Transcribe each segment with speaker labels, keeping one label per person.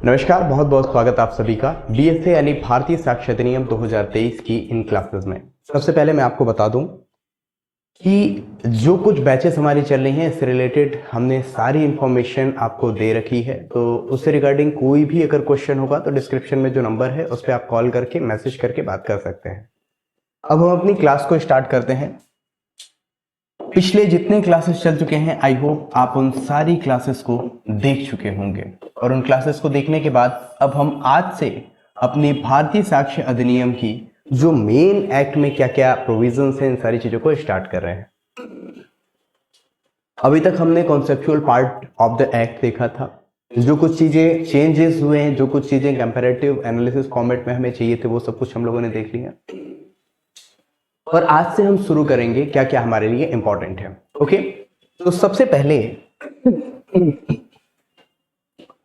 Speaker 1: नमस्कार, बहुत बहुत स्वागत आप सभी का बीएसए यानी भारतीय साक्ष्य अधिनियम 2023 की इन क्लासेस में। सबसे पहले मैं आपको बता दूं कि जो कुछ बैचेस हमारी चल रही हैं इससे रिलेटेड हमने सारी इंफॉर्मेशन आपको दे रखी है। तो उससे रिगार्डिंग कोई भी अगर क्वेश्चन होगा तो डिस्क्रिप्शन में जो नंबर है उस पर आप कॉल करके मैसेज करके बात कर सकते हैं। अब हम अपनी क्लास को स्टार्ट करते हैं। पिछले जितने क्लासेस चल चुके हैं आई होप आप उन सारी क्लासेस को देख चुके होंगे, और उन क्लासेस को देखने के बाद अब हम आज से अपनी भारतीय साक्ष्य अधिनियम की जो मेन एक्ट में क्या क्या प्रोविजंस हैं इन सारी चीजों को स्टार्ट कर रहे हैं। अभी तक हमने conceptual part of the act देखा था, जो कुछ चीजें चेंजेस हुए हैं, जो कुछ चीजें कंपैरेटिव एनालिसिस फॉर्मेट में हमें चाहिए थे वो सब कुछ हम लोगों ने देख लिया। और आज से हम शुरू करेंगे क्या क्या हमारे लिए इंपॉर्टेंट है। ओके, तो सबसे पहले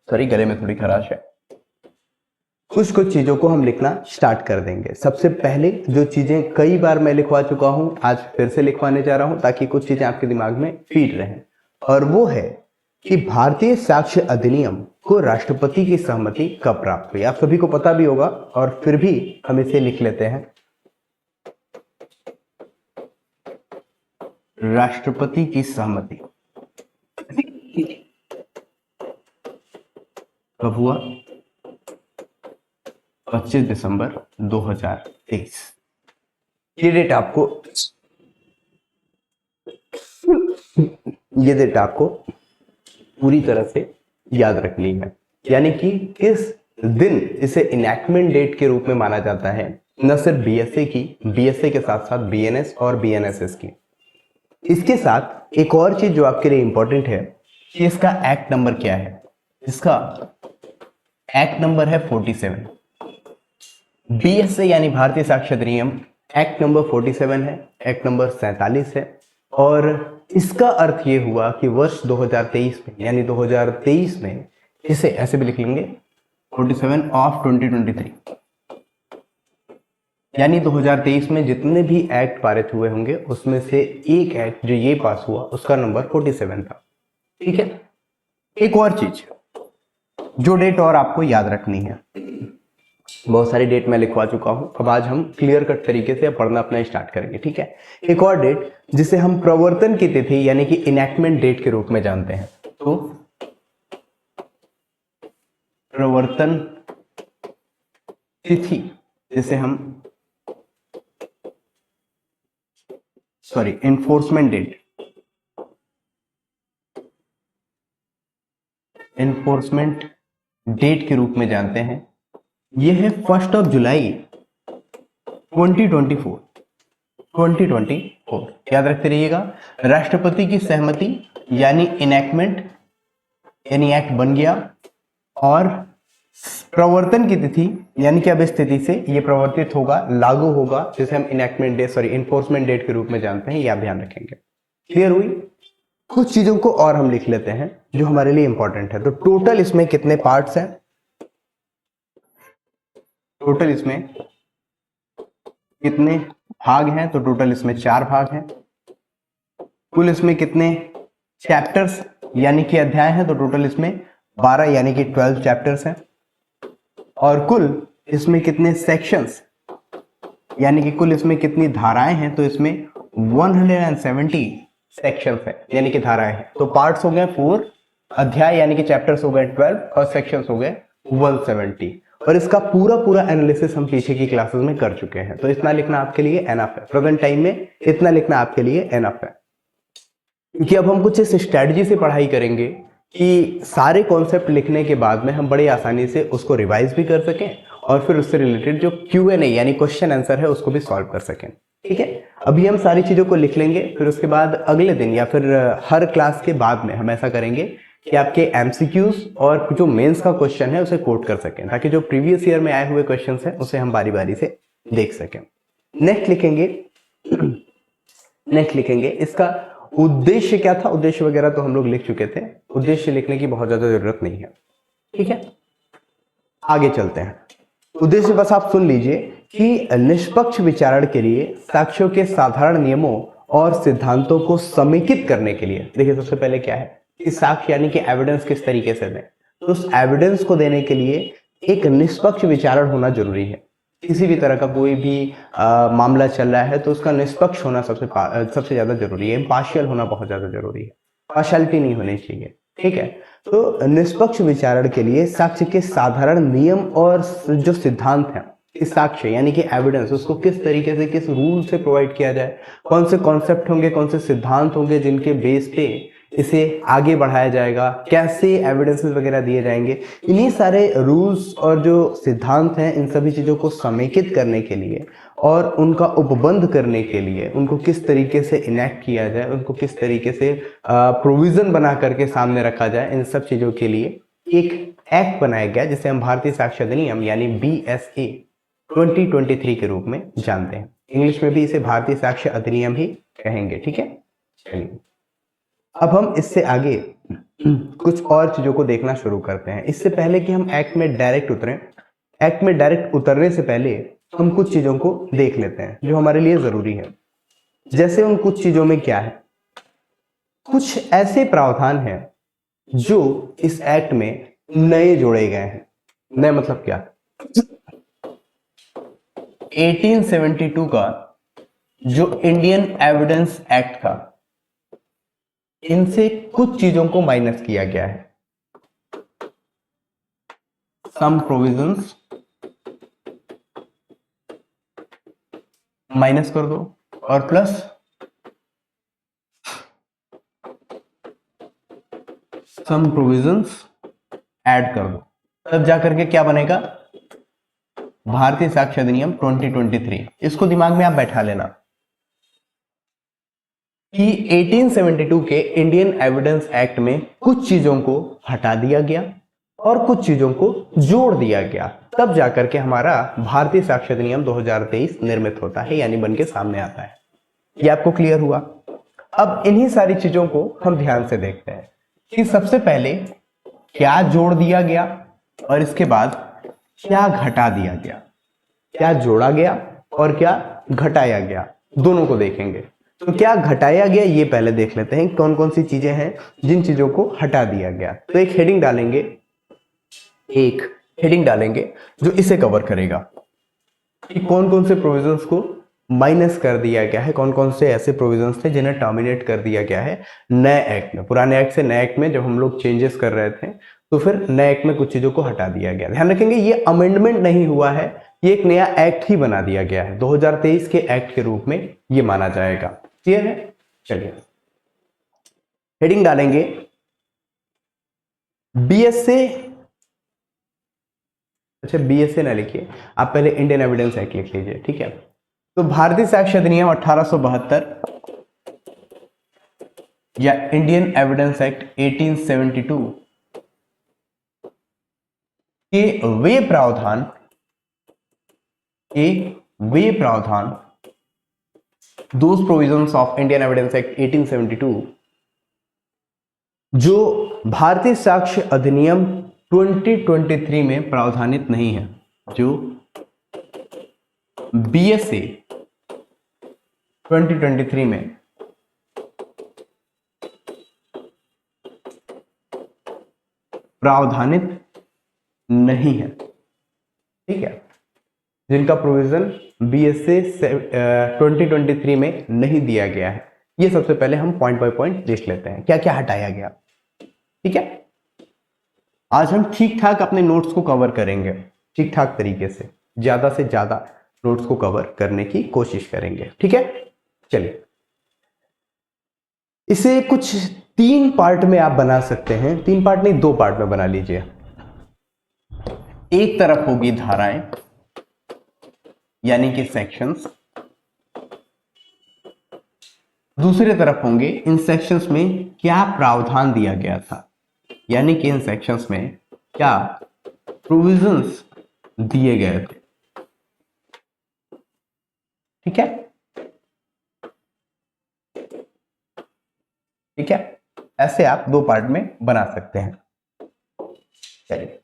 Speaker 1: सॉरी गले में थोड़ी खराश है, कुछ चीजों को हम लिखना स्टार्ट कर देंगे। सबसे पहले जो चीजें कई बार मैं लिखवा चुका हूं आज फिर से लिखवाने जा रहा हूं ताकि कुछ चीजें आपके दिमाग में फीड रहें, और वो है कि भारतीय साक्ष्य अधिनियम को राष्ट्रपति की सहमति कब प्राप्त हुई। आप सभी को पता भी होगा और फिर भी हम इसे लिख लेते हैं। राष्ट्रपति की सहमति कब हुआ? 25 दिसंबर 2023। ये डेट आपको पूरी तरह से याद रखनी है, यानी कि किस दिन इसे इनैक्टमेंट डेट के रूप में माना जाता है, न सिर्फ बीएसए के साथ साथ बीएनएस और बीएनएसएस की। इसके साथ एक और चीज जो आपके लिए इंपॉर्टेंट है कि इसका एक्ट नंबर क्या है। इसका एक्ट नंबर है 47। बीएसए यानी भारतीय साक्ष्य अधिनियम एक्ट नंबर 47 है, एक्ट नंबर 47 है। और इसका अर्थ ये हुआ कि वर्ष 2023 में यानी 2023 में इसे ऐसे भी लिख लेंगे 47 ऑफ 2023, यानी 2023 में जितने भी एक्ट पारित हुए होंगे उसमें से एक एक्ट जो ये पास हुआ उसका नंबर 47 था। ठीक है, एक और चीज जो डेट और आपको याद रखनी है, बहुत सारी डेट मैं लिखवा चुका हूं, अब आज हम क्लियर कट तरीके से पढ़ना अपना स्टार्ट करेंगे। ठीक है, एक और डेट जिसे हम प्रवर्तन की तिथि यानी कि इनैक्टमेंट डेट के रूप में जानते हैं। तो प्रवर्तन तिथि जिसे हम एनफोर्समेंट डेट के रूप में जानते हैं, यह है 1 जुलाई 2024। याद रखते रहिएगा, राष्ट्रपति की सहमति यानी इनैक्टमेंट यानी एक्ट बन गया, और प्रवर्तन की तिथि यानी कि अब इस तिथि से ये प्रवर्तित होगा, लागू होगा, जिसे हम इनफोर्समेंट डेट के रूप में जानते हैं। ये आप ध्यान रखेंगे। क्लियर हुई? कुछ चीजों को और हम लिख लेते हैं जो हमारे लिए इंपॉर्टेंट है। तो टोटल इसमें कितने पार्ट्स हैं? टोटल इसमें कितने भाग हैं? तो टोटल इसमें 4 भाग हैं। कुल इसमें कितने चैप्टर्स यानी कि अध्याय हैं? तो टोटल इसमें 12 यानी कि 12 चैप्टर्स हैं। और कुल इसमें कितने सेक्शंस यानी कि कुल इसमें कितनी धाराएं हैं? तो इसमें 170 सेक्शंस है यानी कि धाराएं हैं। तो पार्ट्स हो गए 4, अध्याय यानी कि चैप्टर्स हो गए 12 और सेक्शंस हो गए 170। और इसका पूरा एनालिसिस हम पीछे की क्लासेस में कर चुके हैं, तो इतना लिखना आपके लिए एनफ है। प्रेजेंट टाइम में इतना लिखना आपके लिए एनफ है, क्योंकि अब हम कुछ इस स्ट्रेटजी से पढ़ाई करेंगे कि सारे कॉन्सेप्ट लिखने के बाद में हम बड़ी आसानी से उसको रिवाइज भी कर सकें और फिर उससे रिलेटेड जो Q&A यानी क्वेश्चन आंसर है उसको भी सॉल्व कर सकें। ठीक है, अभी हम सारी चीजों को लिख लेंगे, फिर उसके बाद अगले दिन या फिर हर क्लास के बाद में हम ऐसा करेंगे कि आपके एमसीक्यूज और जो मेंस का क्वेश्चन है उसे कोट कर सकें, ताकि जो प्रीवियस ईयर में आए हुए क्वेश्चन है उसे हम बारी बारी से देख सकें। नेक्स्ट लिखेंगे इसका उद्देश्य क्या था। उद्देश्य वगैरह तो हम लोग लिख चुके थे, उद्देश्य लिखने की बहुत ज्यादा जरूरत नहीं है। ठीक है, आगे चलते हैं। उद्देश्य बस आप सुन लीजिए कि निष्पक्ष विचारण के लिए साक्ष्यों के साधारण नियमों और सिद्धांतों को समेकित करने के लिए, देखिए सबसे पहले क्या है कि साक्ष्य यानी कि एविडेंस किस तरीके से दें। तो उस एविडेंस को देने के लिए एक निष्पक्ष विचारण होना जरूरी है। किसी भी तरह का कोई भी मामला चल रहा है तो उसका निष्पक्ष होना सबसे ज्यादा जरूरी है। इम्पार्शियल होना बहुत ज्यादा जरूरी है, पार्शियलिटी नहीं होनी चाहिए। ठीक है, तो निष्पक्ष विचारण के लिए साक्ष्य के साधारण नियम और जो सिद्धांत हैं, इस साक्ष्य यानी कि एविडेंस, उसको किस तरीके से, किस रूल से प्रोवाइड किया जाए, कौन से कॉन्सेप्ट होंगे, कौन से सिद्धांत होंगे जिनके बेस पे इसे आगे बढ़ाया जाएगा, कैसे एविडेंसेस वगैरह दिए जाएंगे, इन्हीं सारे रूल्स और जो सिद्धांत हैं इन सभी चीजों को समेकित करने के लिए और उनका उपबंध करने के लिए, उनको किस तरीके से इनेक्ट किया जाए, उनको किस तरीके से प्रोविजन बना करके सामने रखा जाए, इन सब चीजों के लिए एक एक्ट बनाया गया जिसे हम भारतीय साक्ष्य अधिनियम यानी BSA 2023 के रूप में जानते हैं। इंग्लिश में भी इसे भारतीय साक्ष्य अधिनियम ही कहेंगे। ठीक है, चलिए अब हम इससे आगे कुछ और चीजों को देखना शुरू करते हैं। इससे पहले कि हम एक्ट में डायरेक्ट उतरें, एक्ट में डायरेक्ट उतरने से पहले हम कुछ चीजों को देख लेते हैं जो हमारे लिए जरूरी है। जैसे उन कुछ चीजों में क्या है, कुछ ऐसे प्रावधान हैं जो इस एक्ट में नए जोड़े गए हैं। नए मतलब क्या, 1872 का जो इंडियन एविडेंस एक्ट था, इनसे कुछ चीजों को माइनस किया गया है। सम प्रोविजंस माइनस कर दो और प्लस सम प्रोविजंस ऐड कर दो, तब जाकर के क्या बनेगा, भारतीय साक्ष्य अधिनियम 2023। इसको दिमाग में आप बैठा लेना कि 1872 के इंडियन एविडेंस एक्ट में कुछ चीजों को हटा दिया गया और कुछ चीजों को जोड़ दिया गया, तब जाकर के हमारा भारतीय साक्ष्य अधिनियम 2023 निर्मित होता है, यानी बन के सामने आता है। ये आपको क्लियर हुआ। अब इन्हीं सारी चीजों को हम ध्यान से देखते हैं कि सबसे पहले क्या जोड़ दिया गया और इसके बाद क्या घटा दिया गया, क्या जोड़ा गया और क्या घटाया गया, दोनों को देखेंगे। तो क्या घटाया गया ये पहले देख लेते हैं, कौन कौन सी चीजें हैं जिन चीजों को हटा दिया गया। तो एक हेडिंग डालेंगे जो इसे कवर करेगा कि कौन कौन से प्रोविजंस को माइनस कर दिया गया है, कौन कौन से ऐसे प्रोविजंस थे जिन्हें टर्मिनेट कर दिया गया है नए एक्ट में। पुराने एक्ट से नए एक्ट में जब हम लोग चेंजेस कर रहे थे तो फिर नए एक्ट में कुछ चीजों को हटा दिया गया। ध्यान रखेंगे ये अमेंडमेंट नहीं हुआ है, ये एक नया एक्ट ही बना दिया गया है, 2023 के एक्ट के रूप में ये माना जाएगा। क्लियर है, चलिए हेडिंग डालेंगे BSA। अच्छा BSA ना लिखिए, आप पहले इंडियन एविडेंस एक्ट लिख लीजिए। ठीक है, तो भारतीय साक्ष्य अधिनियम 1872 या इंडियन एविडेंस एक्ट 1872 के वे प्रावधान those provisions of Indian evidence act 1872 जो भारतीय साक्ष्य अधिनियम 2023 में प्रावधानित नहीं है, जो BSA 2023 में प्रावधानित नहीं है। ठीक है, जिनका प्रोविजन BSA 2023 में नहीं दिया गया है, ये सबसे पहले हम पॉइंट बाय पॉइंट देख लेते हैं क्या क्या हटाया गया। ठीक है, आज हम ठीक ठाक अपने नोट्स को कवर करेंगे, ठीक ठाक तरीके से, ज्यादा से ज्यादा नोट्स को कवर करने की कोशिश करेंगे। ठीक है, चलिए इसे कुछ 3 पार्ट में आप बना सकते हैं, 3 पार्ट नहीं 2 पार्ट में बना लीजिए। एक तरफ होगी धाराएं यानी कि सेक्शंस, दूसरी तरफ होंगे इन सेक्शंस में क्या प्रावधान दिया गया था, यानी कि इन सेक्शंस में क्या प्रोविजंस दिए गए थे। ठीक है, ठीक है, ऐसे आप 2 पार्ट में बना सकते हैं। चलिए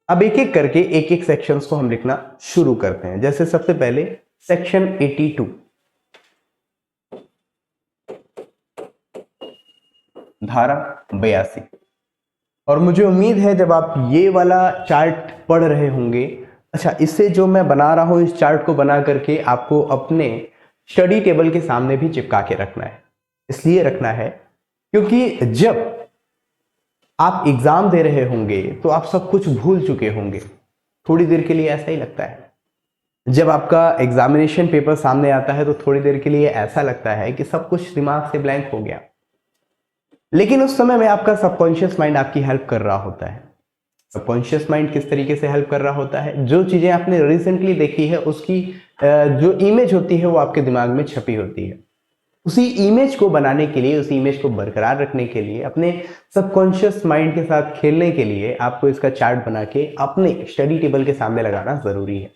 Speaker 1: अब एक एक करके एक एक सेक्शंस को हम लिखना शुरू करते हैं। जैसे सबसे पहले सेक्शन 82, धारा 82। और मुझे उम्मीद है जब आप ये वाला चार्ट पढ़ रहे होंगे, अच्छा इससे जो मैं बना रहा हूं इस चार्ट को बना करके आपको अपने स्टडी टेबल के सामने भी चिपका के रखना है। इसलिए रखना है क्योंकि जब आप एग्जाम दे रहे होंगे तो आप सब कुछ भूल चुके होंगे। थोड़ी देर के लिए ऐसा ही लगता है, जब आपका एग्जामिनेशन पेपर सामने आता है तो थोड़ी देर के लिए ऐसा लगता है कि सब कुछ दिमाग से ब्लैंक हो गया, लेकिन उस समय में आपका सबकॉन्शियस माइंड आपकी हेल्प कर रहा होता है। सबकॉन्शियस माइंड किस तरीके से हेल्प कर रहा होता है, जो चीजें आपने रिसेंटली देखी है उसकी जो इमेज होती है वो आपके दिमाग में छपी होती है। उसी इमेज को बनाने के लिए, उसी इमेज को बरकरार रखने के लिए, अपने सबकॉन्शियस माइंड के साथ खेलने के लिए आपको इसका चार्ट बना के अपने स्टडी टेबल के सामने लगाना जरूरी है।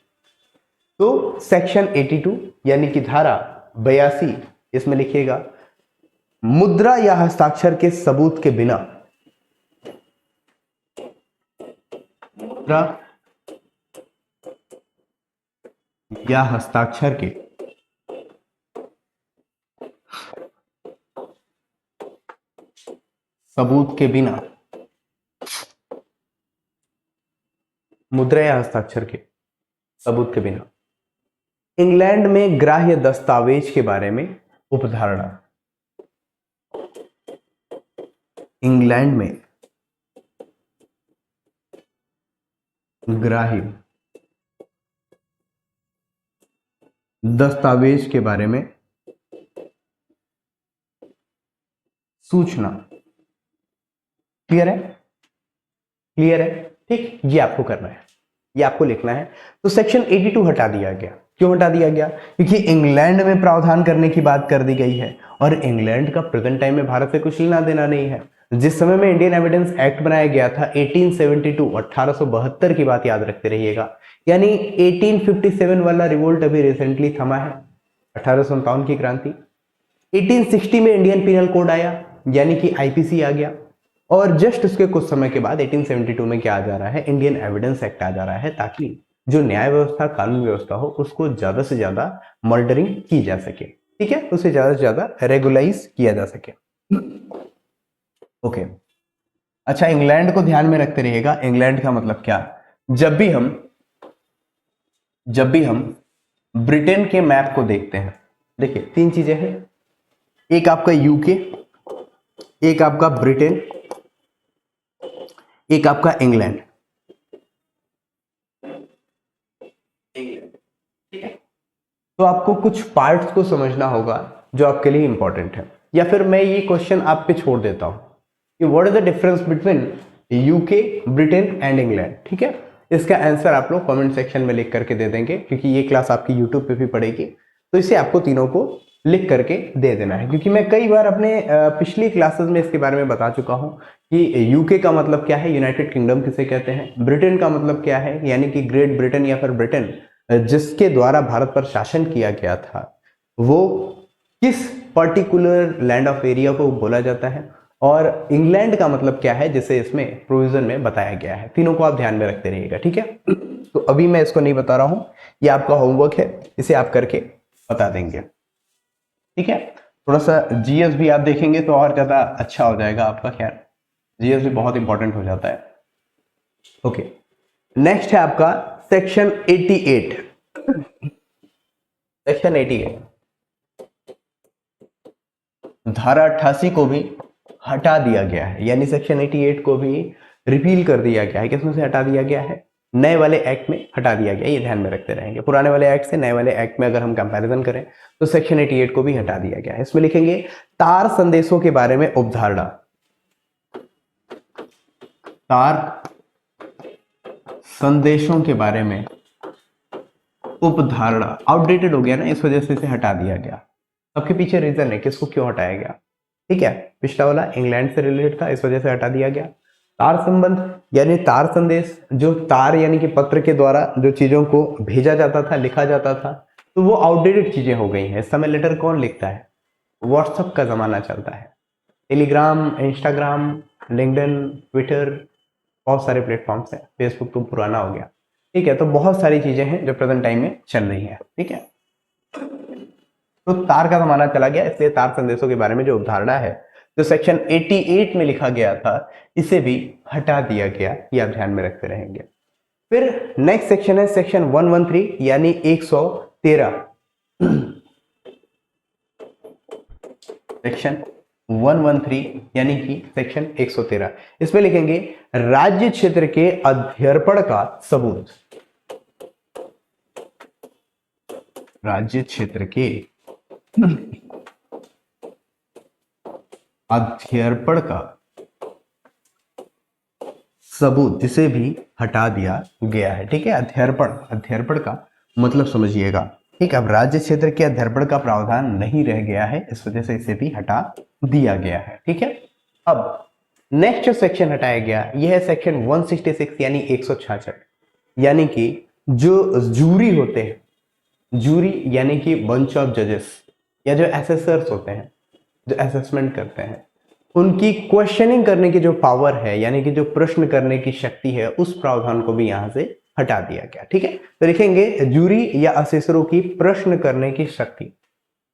Speaker 1: तो सेक्शन 82 यानी कि धारा 82 इसमें लिखिएगा, मुद्रा या हस्ताक्षर के सबूत के बिना, मुद्रा या हस्ताक्षर के सबूत के बिना, मुद्रा या हस्ताक्षर के सबूत के बिना इंग्लैंड में ग्राह्य दस्तावेज के बारे में उपधारणा। इंग्लैंड में ग्राह्य दस्तावेज के बारे में सूचना। क्लियर है? क्लियर है? ठीक, ये आपको करना है, ये आपको लिखना है। तो सेक्शन 82 हटा दिया गया। क्यों हटा दिया गया? क्योंकि इंग्लैंड में प्रावधान करने की बात कर दी गई है और इंग्लैंड का प्रेजेंट टाइम में भारत से कुछ लेना देना नहीं है। जिस समय में इंडियन एविडेंस एक्ट बनाया गया था 1872 1872 की बात याद रखते रहिएगा, यानी 1857 वाला रिवोल्ट अभी रिसेंटली थमा है, 1857 की क्रांति। 1860 में इंडियन पिनल कोड आया यानी कि आईपीसी आ गया, और जस्ट उसके कुछ समय के बाद 1872 में क्या आ जा रहा है, इंडियन एविडेंस एक्ट आ जा रहा है, ताकि जो न्याय व्यवस्था कानून व्यवस्था हो उसको ज्यादा से ज्यादा मॉनिटरिंग की जा सके। ठीक है, उसे ज्यादा से ज्यादा रेगुलाइज किया जा सके। ओके, अच्छा इंग्लैंड को ध्यान में रखते रहिएगा। इंग्लैंड का मतलब क्या, जब भी हम ब्रिटेन के मैप को देखते हैं, देखिए तीन चीजें हैं, एक आपका यूके, एक आपका ब्रिटेन, एक आपका इंग्लैंड। तो आपको कुछ पार्ट्स को समझना होगा जो आपके लिए इंपॉर्टेंट है, या फिर मैं ये क्वेश्चन आप पे छोड़ देता हूं कि what is the difference between UK, Britain and England. ठीक है, इसका आंसर आप लोग कमेंट सेक्शन में लिख करके दे देंगे, क्योंकि ये क्लास आपकी यूट्यूब पे भी पड़ेगी, तो इसे आपको तीनों को लिख करके दे देना है। क्योंकि मैं कई बार अपने पिछली क्लासेस में इसके बारे में बता चुका हूं कि यूके का मतलब क्या है, यूनाइटेड किंगडम किसे कहते हैं, ब्रिटेन का मतलब क्या है यानी कि ग्रेट ब्रिटेन या फिर ब्रिटेन जिसके द्वारा भारत पर शासन किया गया था, वो किस पर्टिकुलर लैंड ऑफ एरिया को बोला जाता है, और इंग्लैंड का मतलब क्या है जिसे इसमें प्रोविजन में बताया गया है। तीनों को आप ध्यान में रखते रहिएगा। ठीक है, तो अभी मैं इसको नहीं बता रहा हूं, ये आपका होमवर्क है, इसे आप करके बता देंगे। ठीक है, थोड़ा सा जीएस भी आप देखेंगे तो और ज्यादा अच्छा हो जाएगा आपका। खैर जीएस भी बहुत इंपॉर्टेंट हो जाता है। ओके, नेक्स्ट है आपका सेक्शन 88। सेक्शन 88 धारा 88 को भी हटा दिया गया है, यानी सेक्शन 88 को भी रिपील कर दिया गया है। किसमें से हटा दिया गया है, नए वाले एक्ट में हटा दिया गया। ये ध्यान में रखते रहेंगे, पुराने वाले एक्ट से नए वाले एक्ट में अगर हम कंपैरिजन करें तो सेक्शन 88 को भी हटा दिया गया है। इसमें लिखेंगे तार संदेशों के बारे में उपधारणा। तार संदेशों के बारे में उपधारणा आउटडेटेड हो गया ना, इस वजह से इसे हटा दिया गया। सबके पीछे रीजन है किसको क्यों हटाया गया। ठीक है, पिछला वाला इंग्लैंड से रिलेटेड था, इस वजह से हटा दिया गया। तार संबंध यानी तार संदेश, जो तार यानी कि पत्र के द्वारा जो चीजों को भेजा जाता था, लिखा जाता था, तो वो आउटडेटेड चीजें हो गई हैं। इस समय लेटर कौन लिखता है, व्हाट्सएप का जमाना चलता है, टेलीग्राम, इंस्टाग्राम, लिंक्डइन, ट्विटर, बहुत सारे प्लेटफॉर्म्स हैं, फेसबुक तो पुराना हो गया। ठीक है, तो बहुत सारी चीजें हैं जो प्रेजेंट टाइम में चल रही है। ठीक है, तो तार का जमाना चला गया, इसलिए तार संदेशों के बारे में जो अवधारणा है, जो सेक्शन 88 में लिखा गया था इसे भी हटा दिया गया, ये आप ध्यान में रखते रहेंगे। फिर नेक्स्ट सेक्शन है सेक्शन 113 यानी 113। सेक्शन 113 यानी कि सेक्शन 113, इसमें लिखेंगे राज्य क्षेत्र के अध्यर्पण का सबूत। राज्य क्षेत्र के अध्यर्पण का सबूत, जिसे भी हटा दिया गया है। ठीक है, अध्यर्पण का मतलब समझिएगा। ठीक, अब राज्य क्षेत्र के अध्यर्पण का प्रावधान नहीं रह गया है, इस वजह से इसे भी हटा दिया गया है। ठीक है, अब नेक्स्ट जो सेक्शन हटाया गया यह है सेक्शन 166 यानी 166, यानी कि जो जूरी होते हैं, जूरी यानी कि बंच ऑफ जजेस या जो एसेसर्स होते हैं, जो असेसमेंट करते हैं, उनकी क्वेश्चनिंग करने की जो पावर है यानी कि जो प्रश्न करने की शक्ति है, उस प्रावधान को भी यहां से हटा दिया गया। ठीक है, तो लिखेंगे जूरी या असेसरों की प्रश्न करने की शक्ति।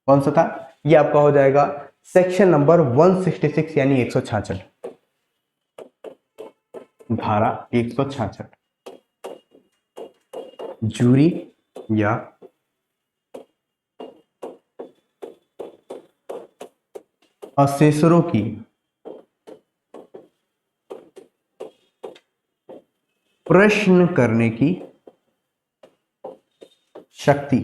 Speaker 1: कौन सा था? ये आपका हो जाएगा सेक्शन नंबर 166 यानी 166, धारा 166। जूरी या असेसरों की प्रश्न करने की शक्ति।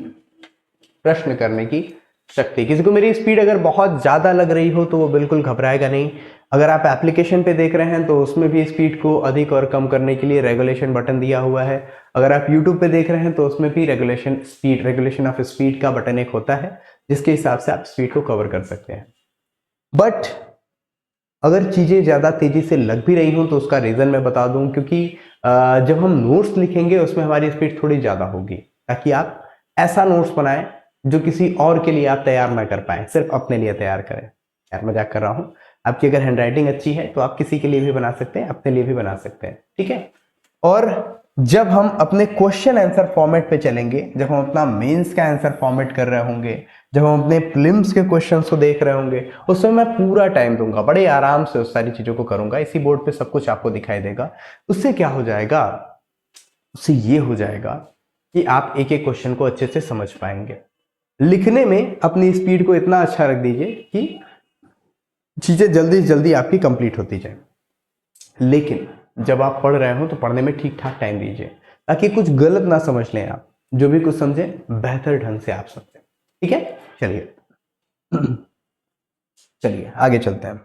Speaker 1: प्रश्न करने की शक्ति। किसी को मेरी स्पीड अगर बहुत ज्यादा लग रही हो तो वो बिल्कुल घबराएगा नहीं। अगर आप एप्लीकेशन पे देख रहे हैं तो उसमें भी स्पीड को अधिक और कम करने के लिए रेगुलेशन बटन दिया हुआ है। अगर आप यूट्यूब पे देख रहे हैं तो उसमें भी रेगुलेशन ऑफ स्पीड का बटन एक होता है, जिसके हिसाब से आप स्पीड को कवर कर सकते हैं। बट अगर चीजें ज्यादा तेजी से लग भी रही हो तो उसका रीजन मैं बता दूं, क्योंकि जब हम नोट्स लिखेंगे उसमें हमारी स्पीड थोड़ी ज्यादा होगी, ताकि आप ऐसा नोट्स बनाएं जो किसी और के लिए आप तैयार ना कर पाए, सिर्फ अपने लिए तैयार करें। यार मजाक कर रहा हूं। आपकी अगर हैंडराइटिंग अच्छी है तो आप किसी के लिए भी बना सकते हैं, अपने लिए भी बना सकते हैं। ठीक है, और जब हम अपने क्वेश्चन आंसर फॉर्मेट पे चलेंगे, जब हम अपना मेंस का आंसर फॉर्मेट कर रहे होंगे, जब हम अपने प्रीलिम्स के क्वेश्चंस को देख रहे होंगे, उसमें मैं पूरा टाइम दूंगा, बड़े आराम से उस सारी चीजों को करूंगा। इसी बोर्ड पे सब कुछ आपको दिखाई देगा। उससे क्या हो जाएगा? उससे ये हो जाएगा कि आप एक एक क्वेश्चन को अच्छे से समझ पाएंगे। लिखने में अपनी स्पीड को इतना अच्छा रख दीजिए कि चीजें जल्दी से जल्दी आपकी कंप्लीट होती जाए। लेकिन जब आप पढ़ रहे हो तो पढ़ने में ठीक ठाक टाइम दीजिए, ताकि कुछ गलत ना समझ लें आप। जो भी कुछ समझे बेहतर ढंग से आप समझें। ठीक है, चलिए आगे चलते हैं।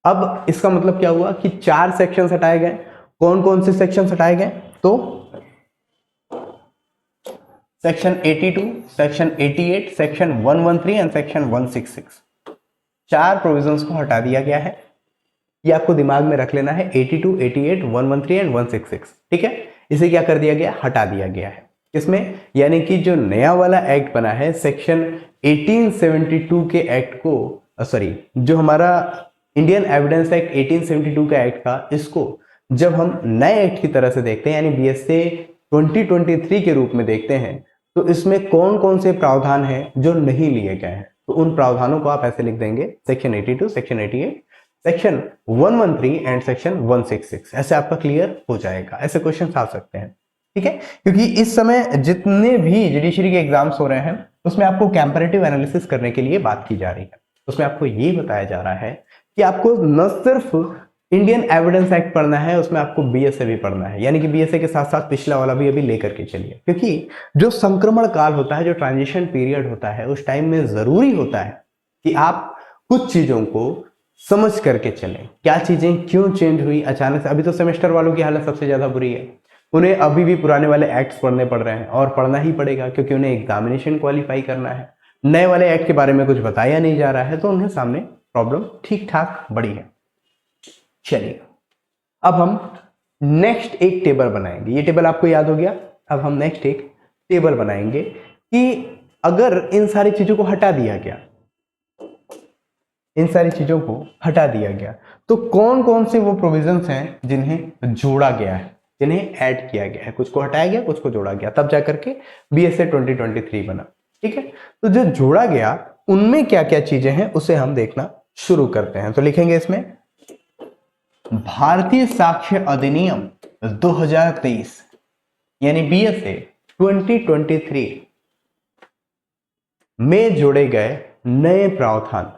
Speaker 1: अब इसका मतलब क्या हुआ कि 4 सेक्शंस हटाए गए। कौन कौन से सेक्शंस हटाए गए? तो section 82, section 88, section 113 and section 166। 4 provisions को हटा दिया गया है। ये आपको दिमाग में रख लेना है, 82, 88, 113 एंड 166। ठीक है, इसे क्या कर दिया गया? हटा दिया गया है। इसमें यानी कि जो नया वाला एक्ट बना है सेक्शन 1872 के एक्ट को, जो हमारा इंडियन एविडेंस एक्ट 1872 का एक्ट का, इसको जब हम नए एक्ट की तरह से देखते हैं, यानी बीएसए 2023 के रूप में देखते हैं, तो इसमें कौन कौन से प्रावधान हैं जो नहीं लिए गए हैं, तो उन प्रावधानों को आप ऐसे लिख देंगे, section 82, section 88, section 113 and section 166। ऐसे आपका क्लियर हो जाएगा। ऐसे क्वेश्चन आ सकते हैं। ठीक है, क्योंकि इस समय जितने भी जुडिशरी के एग्जाम्स हो रहे हैं उसमें आपको कंपैरेटिव एनालिसिस करने के लिए बात की जा रही है। उसमें आपको ये बताया जा रहा है कि आपको न सिर्फ इंडियन एविडेंस एक्ट पढ़ना है, उसमें आपको बीएसए भी पढ़ना है। यानी कि बीएसए के साथ साथ पिछला वाला भी अभी लेकर के चलिए, क्योंकि जो संक्रमण काल होता है, जो ट्रांजिशन पीरियड होता है, उस टाइम में जरूरी होता है कि आप कुछ चीजों को समझ करके चलें। क्या चीजें क्यों चेंज हुई अचानक से। अभी तो सेमेस्टर वालों की हालत सबसे ज्यादा बुरी है। उन्हें अभी भी पुराने वाले एक्ट्स पढ़ने पड़ रहे हैं, और पढ़ना ही पड़ेगा क्योंकि उन्हें एग्जामिनेशन क्वालिफाई करना है। नए वाले एक्ट के बारे में कुछ बताया नहीं जा रहा है, तो उन्हें सामने प्रॉब्लम ठीक ठाक बड़ी है। चलिए अब हम नेक्स्ट एक टेबल बनाएंगे। ये टेबल आपको याद हो गया। अब हम नेक्स्ट एक टेबल बनाएंगे कि अगर इन सारी चीजों को हटा दिया गया, इन सारी चीजों को हटा दिया गया, तो कौन कौन से वो प्रोविजंस हैं जिन्हें जोड़ा गया है, जिन्हें ऐड किया गया है। कुछ को हटाया गया, कुछ को जोड़ा गया, तब जाकर के बीएसए 2023 बना। ठीक है, तो जो जोड़ा गया उनमें क्या क्या चीजें हैं उसे हम देखना शुरू करते हैं। तो लिखेंगे इसमें भारतीय साक्ष्य अधिनियम 2023 यानी बीएसए 2023 में जोड़े गए नए प्रावधान,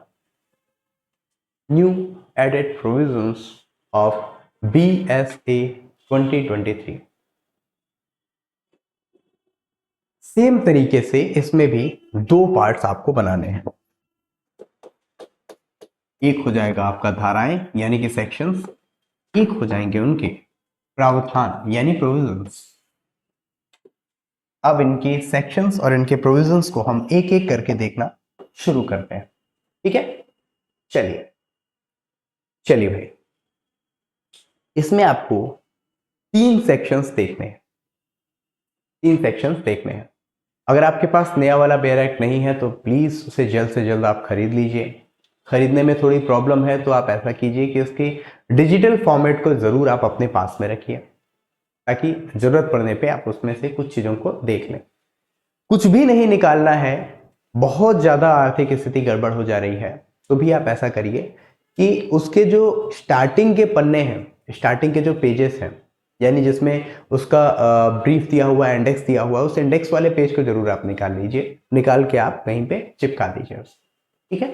Speaker 1: new added provisions of BSA 2023। Same तरीके से इसमें भी दो पार्ट्स आपको बनाने हैं। एक हो जाएगा आपका धाराएं यानी कि सेक्शंस, एक हो जाएंगे उनके प्रावधान यानी प्रोविजंस। अब इनके सेक्शंस और इनके प्रोविजंस को हम एक एक करके देखना शुरू करते हैं। ठीक है, चलिए चलिए भाई, इसमें आपको तीन सेक्शंस देखने हैं, तीन सेक्शंस देखने हैं। अगर आपके पास नया वाला बेयर एक्ट नहीं है तो प्लीज उसे जल्द से जल्द आप खरीद लीजिए। खरीदने में थोड़ी प्रॉब्लम है तो आप ऐसा कीजिए कि उसके डिजिटल फॉर्मेट को जरूर आप अपने पास में रखिए, ताकि जरूरत पड़ने पे आप उसमें से कुछ चीजों को देख लें। कुछ भी नहीं निकालना है, बहुत ज्यादा आर्थिक स्थिति गड़बड़ हो जा रही है, तो भी आप ऐसा करिए कि उसके जो स्टार्टिंग के पन्ने हैं, स्टार्टिंग के जो पेजेस हैं, यानी जिसमें उसका ब्रीफ दिया हुआ, इंडेक्स दिया हुआ, उस इंडेक्स वाले पेज को जरूर आप निकाल लीजिए, निकाल के आप कहीं पे चिपका दीजिए उसे। ठीक है,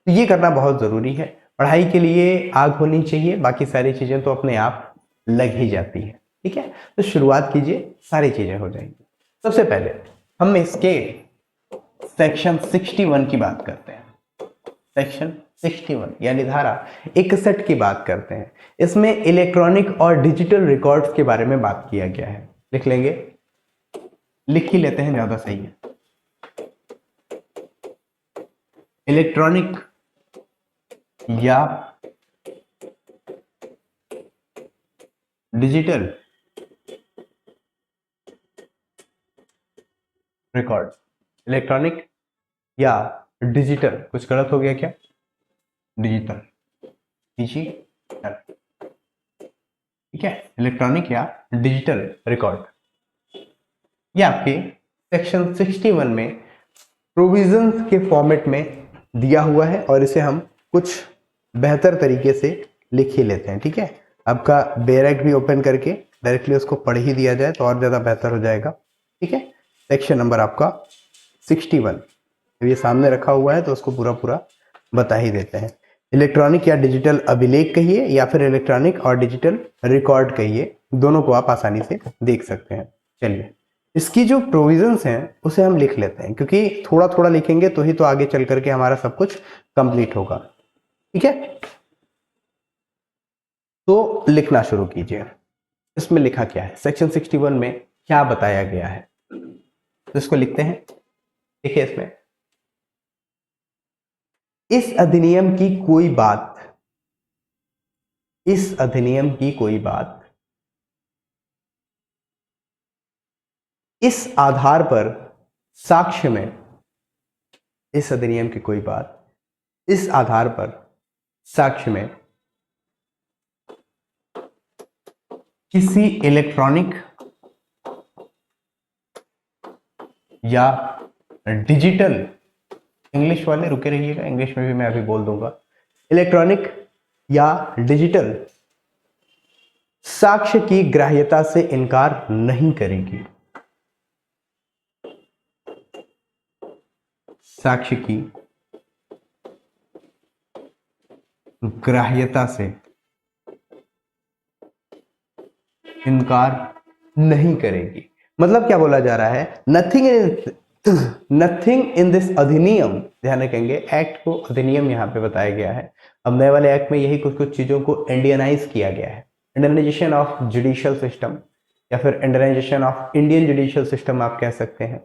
Speaker 1: तो ये करना बहुत जरूरी है। पढ़ाई के लिए आग होनी चाहिए, बाकी सारी चीजें तो अपने आप लग ही जाती है। ठीक है, तो शुरुआत कीजिए, सारी चीजें हो जाएंगी। सबसे पहले हम इसके सेक्शन 61 की बात करते हैं। सेक्शन 61 यानी धारा 61 की बात करते हैं। इसमें इलेक्ट्रॉनिक और डिजिटल रिकॉर्ड्स के बारे में बात किया गया है। लिख लेंगे, लिख ही लेते हैं, ज्यादा सही है। इलेक्ट्रॉनिक या डिजिटल रिकॉर्ड, इलेक्ट्रॉनिक या डिजिटल, कुछ गलत हो गया क्या? डिजिटल, डिजिटल, ठीक है, इलेक्ट्रॉनिक या डिजिटल रिकॉर्ड। ये आपके सेक्शन 61 में प्रोविजंस के फॉर्मेट में दिया हुआ है और इसे हम कुछ बेहतर तरीके से लिख ही लेते हैं। ठीक है, आपका बेयर एक्ट भी ओपन करके डायरेक्टली उसको पढ़ ही दिया जाए तो और ज़्यादा बेहतर हो जाएगा। ठीक है, सेक्शन नंबर आपका 61, ये सामने रखा हुआ है तो उसको पूरा पूरा बता ही देते हैं। इलेक्ट्रॉनिक या डिजिटल अभिलेख कहिए या फिर इलेक्ट्रॉनिक और डिजिटल रिकॉर्ड कहिए, दोनों को आप आसानी से देख सकते हैं। चलिए, इसकी जो प्रोविजंस हैं उसे हम लिख लेते हैं, क्योंकि थोड़ा थोड़ा लिखेंगे तो ही तो आगे चल करके हमारा सब कुछ कंप्लीट होगा। ठीक है, तो लिखना शुरू कीजिए। इसमें लिखा क्या है, सेक्शन 61 में क्या बताया गया है, तो इसको लिखते हैं। देखिए, इसमें इस अधिनियम की कोई बात, इस अधिनियम की कोई बात इस आधार पर साक्ष्य में, इस अधिनियम की कोई बात इस आधार पर साक्ष्य में किसी इलेक्ट्रॉनिक या डिजिटल, इंग्लिश वाले रुके रहिएगा, इंग्लिश में भी मैं अभी बोल दूंगा, इलेक्ट्रॉनिक या डिजिटल साक्ष्य की ग्राह्यता से इनकार नहीं करेगी। साक्ष्य की ग्राह्यता से इनकार नहीं करेगी। मतलब क्या बोला जा रहा है, नथिंग इन दिस अधिनियम, ध्यान रखेंगे एक्ट को अधिनियम यहां पे बताया गया है। अब नए वाले एक्ट में यही कुछ कुछ चीजों को इंडियनाइज किया गया है, इंडियनाइजेशन ऑफ जुडिशियल सिस्टम या फिर Indianisation of Indian judicial system आप कह सकते हैं,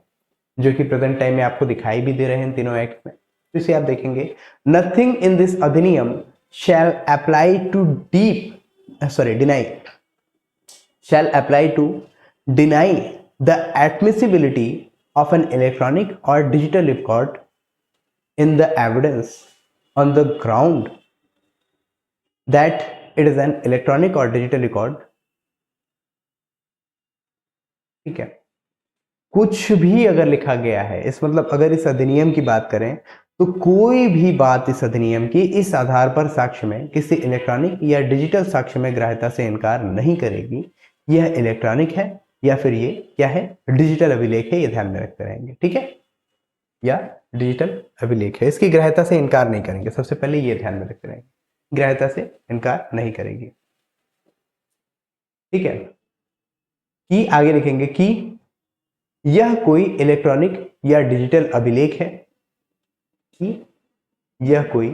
Speaker 1: जो कि प्रेजेंट टाइम में आपको दिखाई भी दे रहे हैं तीनों एक्ट में। तो इसे आप देखेंगे, नथिंग इन दिस अधिनियम shall apply to deny shall apply to deny the admissibility of an electronic or digital record in the evidence on the ground that it is an electronic or digital record। ठीक है, कुछ भी अगर लिखा गया है, इस मतलब अगर इस अधिनियम की बात करें तो कोई भी बात इस अधिनियम की इस आधार पर साक्ष्य में किसी इलेक्ट्रॉनिक या डिजिटल साक्ष्य में ग्राह्यता से इनकार नहीं करेगी। यह इलेक्ट्रॉनिक है या फिर ये क्या है, डिजिटल अभिलेख है, ये ध्यान में रखते रहेंगे, ठीक है, या डिजिटल अभिलेख है, इसकी ग्राह्यता से इनकार नहीं करेंगे। सबसे पहले ये ध्यान में रखते रहेंगे, ग्राह्यता से इनकार नहीं करेगी, ठीक है। कि आगे लिखेंगे कि यह कोई इलेक्ट्रॉनिक या डिजिटल अभिलेख है, कि यह कोई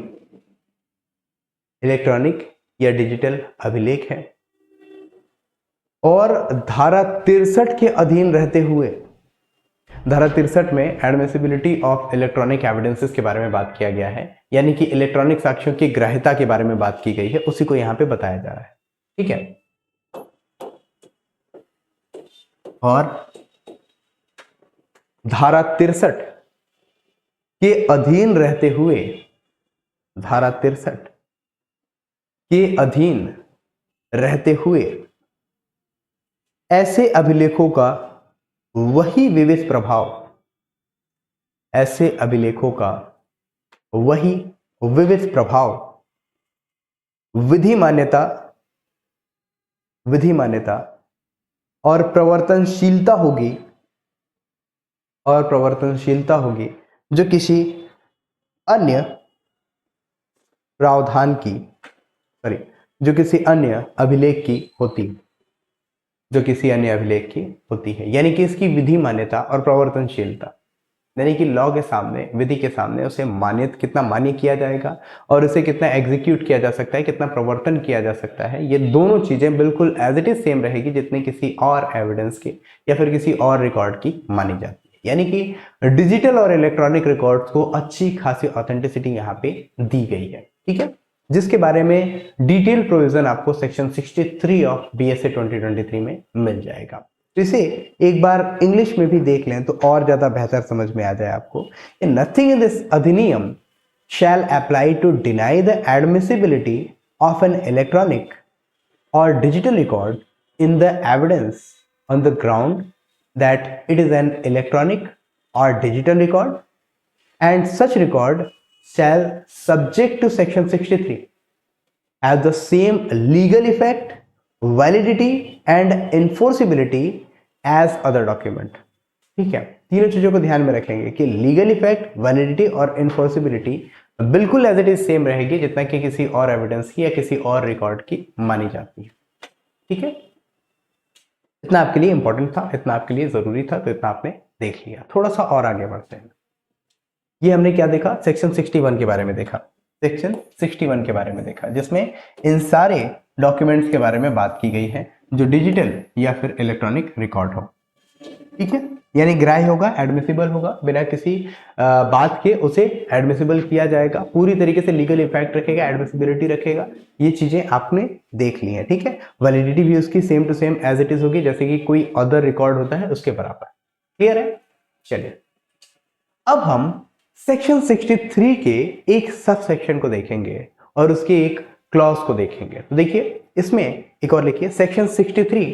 Speaker 1: इलेक्ट्रॉनिक या डिजिटल अभिलेख है और धारा 63 के अधीन रहते हुए, धारा 63 में एडमिसिबिलिटी ऑफ इलेक्ट्रॉनिक एविडेंसेस के बारे में बात किया गया है, यानी कि इलेक्ट्रॉनिक साक्ष्यों की ग्राह्यता के बारे में बात की गई है, उसी को यहां पे बताया जा रहा है, ठीक है। और धारा 63 के अधीन रहते हुए, धारा 63 के अधीन रहते हुए ऐसे अभिलेखों का वही विविध प्रभाव, ऐसे अभिलेखों का वही विविध प्रभाव विधि मान्यता और प्रवर्तनशीलता होगी जो किसी अन्य प्रावधान की, जो किसी अन्य अभिलेख की होती है, यानी कि इसकी विधि मान्यता और प्रवर्तनशीलता, यानी कि लॉ के सामने, विधि के सामने उसे कितना मान्य किया जाएगा और उसे कितना एग्जीक्यूट किया जा सकता है, कितना प्रवर्तन किया जा सकता है, ये दोनों चीजें बिल्कुल एज इट इज सेम रहेगी जितने किसी और एविडेंस की या फिर किसी और रिकॉर्ड की मानी जाती है। यानी कि डिजिटल और इलेक्ट्रॉनिक रिकॉर्ड्स को अच्छी खासी ऑथेंटिसिटी यहाँ पे दी गई है, ठीक है, जिसके बारे में डिटेल प्रोविजन आपको सेक्शन 63 ऑफ बीएसए 2023 में मिल जाएगा। तो इसे एक बार इंग्लिश में भी देख लें तो और ज्यादा बेहतर समझ में आ जाए आपको। नथिंग इन दिस अधिनियम shall apply to deny the admissibility of an electronic or digital record in the evidence on the ground that it is an electronic or digital record, and such record shall subject to section 63 have the same legal effect, validity and enforceability as other document। ठीक है, तीनों चीजों को ध्यान में रखेंगे कि legal effect, validity और इन्फोर्सिबिलिटी बिल्कुल एज इट इज सेम रहेगी जितना कि किसी और एविडेंस की या किसी और रिकॉर्ड की मानी जाती है, ठीक है। इतना आपके लिए इंपॉर्टेंट था, इतना आपके लिए जरूरी था, तो इतना आपने देख लिया। थोड़ा सा और आगे बढ़ते हैं। ये हमने क्या देखा, सेक्शन 61 के बारे में देखा, सेक्शन 61 के बारे में देखा, जिसमें इन सारे डॉक्यूमेंट्स के बारे में बात की गई है जो डिजिटल या फिर इलेक्ट्रॉनिक रिकॉर्ड हो, ठीक है, यानी ग्राह्य होगा, एडमिसिबल होगा, बिना किसी बात के उसे एडमिसिबल किया जाएगा, पूरी तरीके से लीगल इफेक्ट रखेगा, एडमिसिबिलिटी रखेगा, ये चीजें आपने देख ली हैं, ठीक है। वैलिडिटी भी उसकी same to same as it is होगी जैसे कि कोई अदर रिकॉर्ड होता है उसके बराबर, क्लियर है। चलिए अब हम सेक्शन 63 के एक सब सेक्शन को देखेंगे और उसके एक क्लॉज को देखेंगे। तो देखिए इसमें एक और लिखिए, सेक्शन 63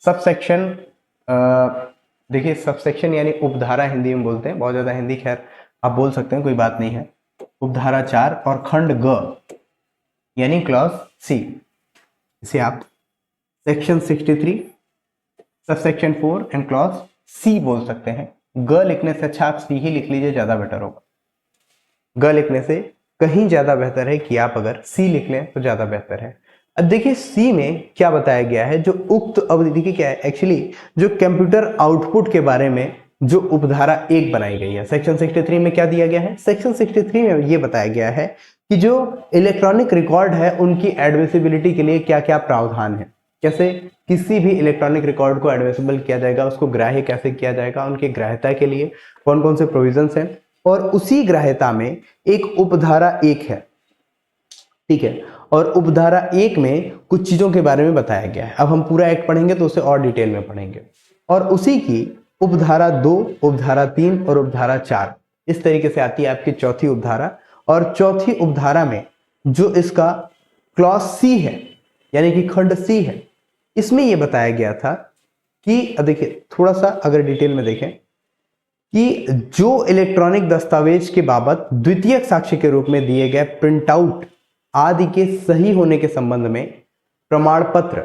Speaker 1: सबसेक्शन, देखिए सबसेक्शन यानी उपधारा हिंदी में बोलते हैं, बहुत ज्यादा हिंदी खैर आप बोल सकते हैं, कोई बात नहीं है। उपधारा 4 और खंड ग यानी क्लॉज सी, इसे आप section 63 subsection 4 and clause C बोल सकते हैं। ग लिखने से अच्छा आप सी ही लिख लीजिए, ज्यादा बेटर होगा। ग लिखने से कहीं ज्यादा बेहतर है कि आप अगर सी लिख लें तो ज्यादा बेहतर है। अब देखिए सी में क्या बताया गया है, जो उक्त अवधि की क्या है, एक्चुअली जो कंप्यूटर आउटपुट के बारे में जो उपधारा 1 बनाई गई है। सेक्शन 63 में क्या दिया गया है, सेक्शन 63 में ये बताया गया है कि जो इलेक्ट्रॉनिक रिकॉर्ड है उनकी एडमिसिबिलिटी के लिए क्या क्या प्रावधान है, कैसे किसी भी इलेक्ट्रॉनिक रिकॉर्ड को एडमिसिबल किया जाएगा, उसको ग्राह्य कैसे किया जाएगा, उनके ग्राह्यता के लिए कौन कौन से प्रोविजंस हैं, और उसी ग्राह्यता में एक उपधारा 1 है, ठीक है, और उपधारा 1 में कुछ चीजों के बारे में बताया गया है। अब हम पूरा एक्ट पढ़ेंगे तो उसे और डिटेल में पढ़ेंगे, और उसी की उपधारा 2, उपधारा 3 और उपधारा 4 इस तरीके से आती है आपकी चौथी उपधारा। और चौथी उपधारा में जो इसका क्लॉज सी है यानी कि खंड सी है, इसमें यह बताया गया था कि देखिए थोड़ा सा अगर डिटेल में देखें कि जो इलेक्ट्रॉनिक दस्तावेज के बाबत द्वितीयक साक्ष्य के रूप में दिए गए प्रिंट आउट आदि के सही होने के संबंध में प्रमाण पत्र,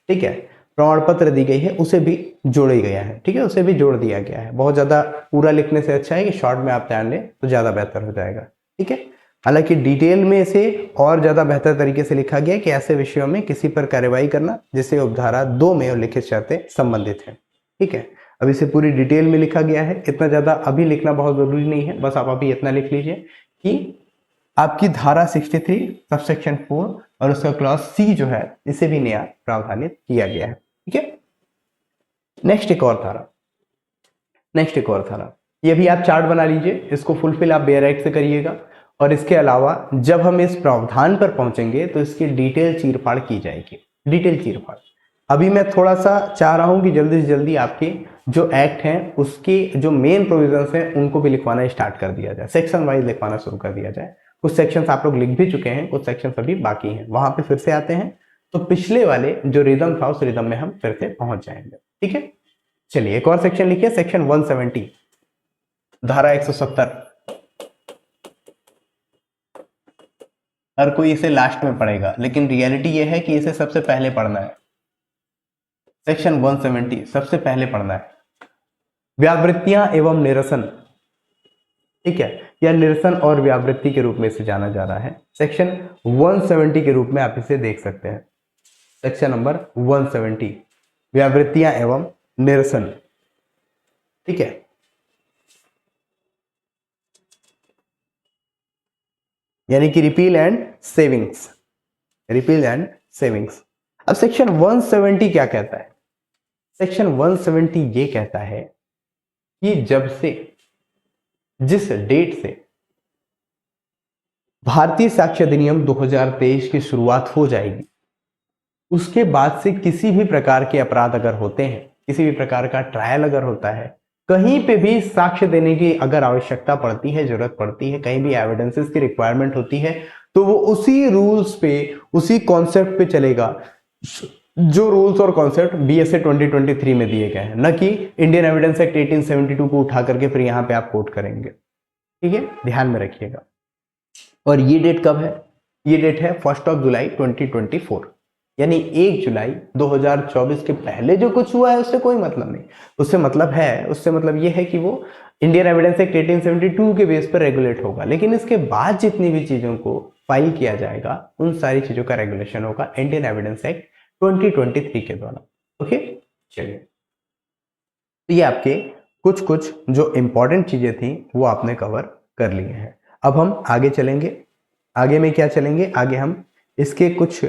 Speaker 1: ठीक है, प्रमाण पत्र दी गई है, उसे भी जोड़ा गया है, ठीक है, उसे भी जोड़ दिया गया है। बहुत ज्यादा पूरा लिखने से अच्छा है कि शॉर्ट में आप ध्यान लें तो ज्यादा बेहतर हो जाएगा, ठीक है। हालांकि डिटेल में इसे और ज्यादा बेहतर तरीके से लिखा गया है कि ऐसे विषयों में किसी पर कार्रवाई करना जिससे उपधारा 2 में उल्लिखित शर्तें संबंधित हैं, ठीक है। अब इसे पूरी डिटेल में लिखा गया है, इतना ज्यादा अभी लिखना बहुत जरूरी नहीं है, बस आप अभी इतना लिख लीजिए कि आपकी धारा 63 सबसेक्शन 4 और उसका क्लॉज सी जो है इसे भी नया प्रावधानित किया गया है, ठीक है। नेक्स्ट एक और धारा, ये भी आप चार्ट बना लीजिए, इसको फुलफिल आप बेयर एक्ट से करिएगा। और इसके अलावा जब हम इस प्रावधान पर पहुंचेंगे तो इसकी डिटेल चीरफाड़ की जाएगी, डिटेल चीरफाड़। अभी मैं थोड़ा सा चाह रहा हूं कि जल्दी से जल्दी आपके जो एक्ट हैं उसके जो मेन प्रोविजंस हैं उनको भी लिखवाना स्टार्ट कर दिया जाए, सेक्शन वाइज लिखवाना शुरू कर दिया जाए। कुछ सेक्शंस आप लोग लिख भी चुके हैं, कुछ सेक्शंस अभी बाकी हैं, वहां पे फिर से आते हैं तो पिछले वाले जो रिदम था उस रिदम में हम फिर से पहुंच जाएंगे, ठीक है। चलिए एक और सेक्शन लिखिए, सेक्शन 170 धारा 170। हर कोई इसे लास्ट में पढ़ेगा लेकिन रियलिटी यह है कि इसे सबसे पहले पढ़ना है। सेक्शन 170 सबसे पहले पढ़ना है, व्यावृत्तियां एवं निरसन, ठीक है, या निरसन और व्यावृत्ति के रूप में इसे जाना जा रहा है। सेक्शन 170 के रूप में आप इसे देख सकते हैं, सेक्शन नंबर 170 व्यावृत्तियां एवं निरसन, ठीक है। यानी कि repeal and savings, repeal and savings. अब सेक्शन 170 क्या कहता है? सेक्शन 170 ये कहता है कि जब से, जिस डेट से भारतीय साक्ष्य अधिनियम 2023 की शुरुआत हो जाएगी उसके बाद से किसी भी प्रकार के अपराध अगर होते हैं, किसी भी प्रकार का ट्रायल अगर होता है, कहीं पे भी साक्ष्य देने की अगर आवश्यकता पड़ती है, जरूरत पड़ती है, कहीं भी एविडेंसेस की रिक्वायरमेंट होती है तो वो उसी रूल्स पे, उसी कॉन्सेप्ट पे चलेगा जो रूल्स और कॉन्सेप्ट बीएसए 2023 में दिए गए हैं, न कि इंडियन एविडेंस एक्ट 1872 को उठा करके फिर यहां पे आप कोट करेंगे, ठीक है, ध्यान में रखिएगा। और ये डेट कब है? ये डेट है 1 जुलाई 2024, यानी 1 जुलाई 2024 के पहले जो कुछ हुआ है उससे कोई मतलब नहीं। उससे मतलब ये है कि वो इंडियन एविडेंस एक्ट 1872 के बेस पर रेगुलेट होगा, लेकिन इसके बाद जितनी भी चीजों को फाइल किया जाएगा उन सारी चीजों का रेगुलेशन होगा इंडियन एविडेंस एक्ट 2023 के द्वारा। ओके, चलिए, तो ये आपके कुछ जो इंपॉर्टेंट चीजें थी वो आपने कवर कर लिए हैं। अब हम आगे चलेंगे। आगे में क्या चलेंगे? आगे हम इसके कुछ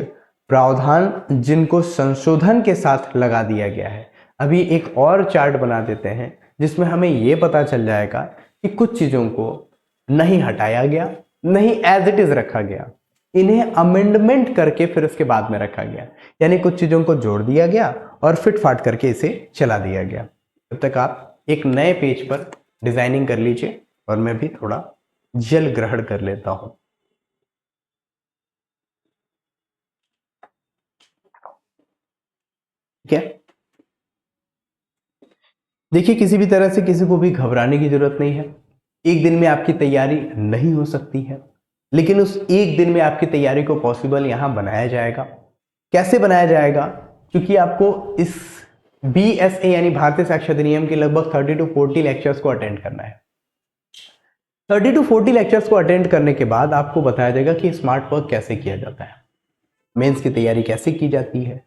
Speaker 1: प्रावधान जिनको संशोधन के साथ लगा दिया गया है, अभी एक और चार्ट बना देते हैं जिसमें हमें यह पता चल जाएगा कि कुछ चीजों को नहीं हटाया गया, नहीं एज इट इज रखा गया, इन्हें अमेंडमेंट करके फिर उसके बाद में रखा गया, यानी कुछ चीजों को जोड़ दिया गया और फिट फाट करके इसे चला दिया गया। तब तक आप एक नए पेज पर डिजाइनिंग कर लीजिए और मैं भी थोड़ा जल ग्रहण कर लेता हूं। ठीक है, देखिए, किसी भी तरह से किसी को भी घबराने की जरूरत नहीं है। एक दिन में आपकी तैयारी नहीं हो सकती है, लेकिन उस एक दिन में आपकी तैयारी को पॉसिबल यहां बनाया जाएगा। कैसे बनाया जाएगा? क्योंकि आपको इस BSA यानी भारतीय साक्ष्य अधिनियम के लगभग 30 to 40 लेक्चर्स को अटेंड करना है। 30 to 40 लेक्चर्स को अटेंड करने के बाद आपको बताया जाएगा कि स्मार्ट वर्क कैसे किया जाता है, मेंस की तैयारी कैसे की जाती है,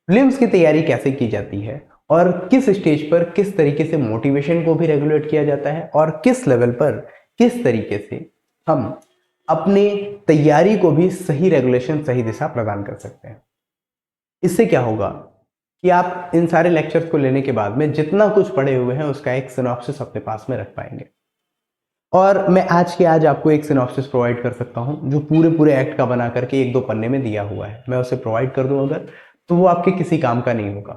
Speaker 1: प्रीलिम्स की तैयारी कैसे की जाती है, और किस स्टेज पर किस तरीके से मोटिवेशन को भी रेगुलेट किया जाता है, और किस लेवल पर किस तरीके से हम अपने तैयारी को भी सही रेगुलेशन, सही दिशा प्रदान कर सकते हैं। इससे क्या होगा कि आप इन सारे लेक्चर्स को लेने के बाद में जितना कुछ पढ़े हुए हैं उसका एक सिनॉप्सिस अपने पास में रख पाएंगे। और मैं आज आपको एक सिनॉप्सिस प्रोवाइड कर सकता हूं जो पूरे एक्ट का बना करके 1-2 पन्ने में दिया हुआ है। मैं उसे प्रोवाइड कर दूं अगर, तो वो आपके किसी काम का नहीं होगा,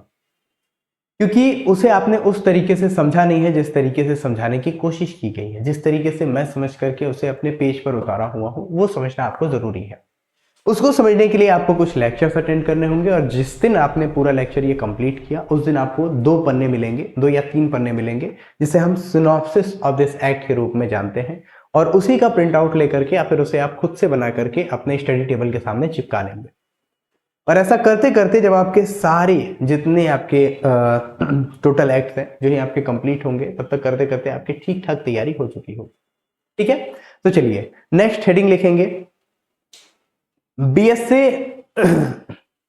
Speaker 1: क्योंकि उसे आपने उस तरीके से समझा नहीं है जिस तरीके से समझाने की कोशिश की गई है। जिस तरीके से मैं समझ करके उसे अपने पेज पर उतारा हुआ हूं वो समझना आपको जरूरी है। उसको समझने के लिए आपको कुछ लेक्चर्स अटेंड करने होंगे, और जिस दिन आपने पूरा लेक्चर ये कंप्लीट किया उस दिन आपको 2 पन्ने मिलेंगे, 2 या 3 पन्ने मिलेंगे, जिसे हम सिनॉप्सिस ऑफ दिस एक्ट के रूप में जानते हैं, और उसी का प्रिंट आउट लेकर के या फिर उसे आप खुद से बना करके अपने स्टडी टेबल के सामने चिपका लेंगे। और ऐसा करते करते जब आपके सारे जितने आपके टोटल एक्ट्स हैं जो ही आपके कंप्लीट होंगे, तब तक करते करते आपकी ठीक ठाक तैयारी हो चुकी होगी। ठीक है, तो चलिए नेक्स्ट हेडिंग लिखेंगे बीएसए।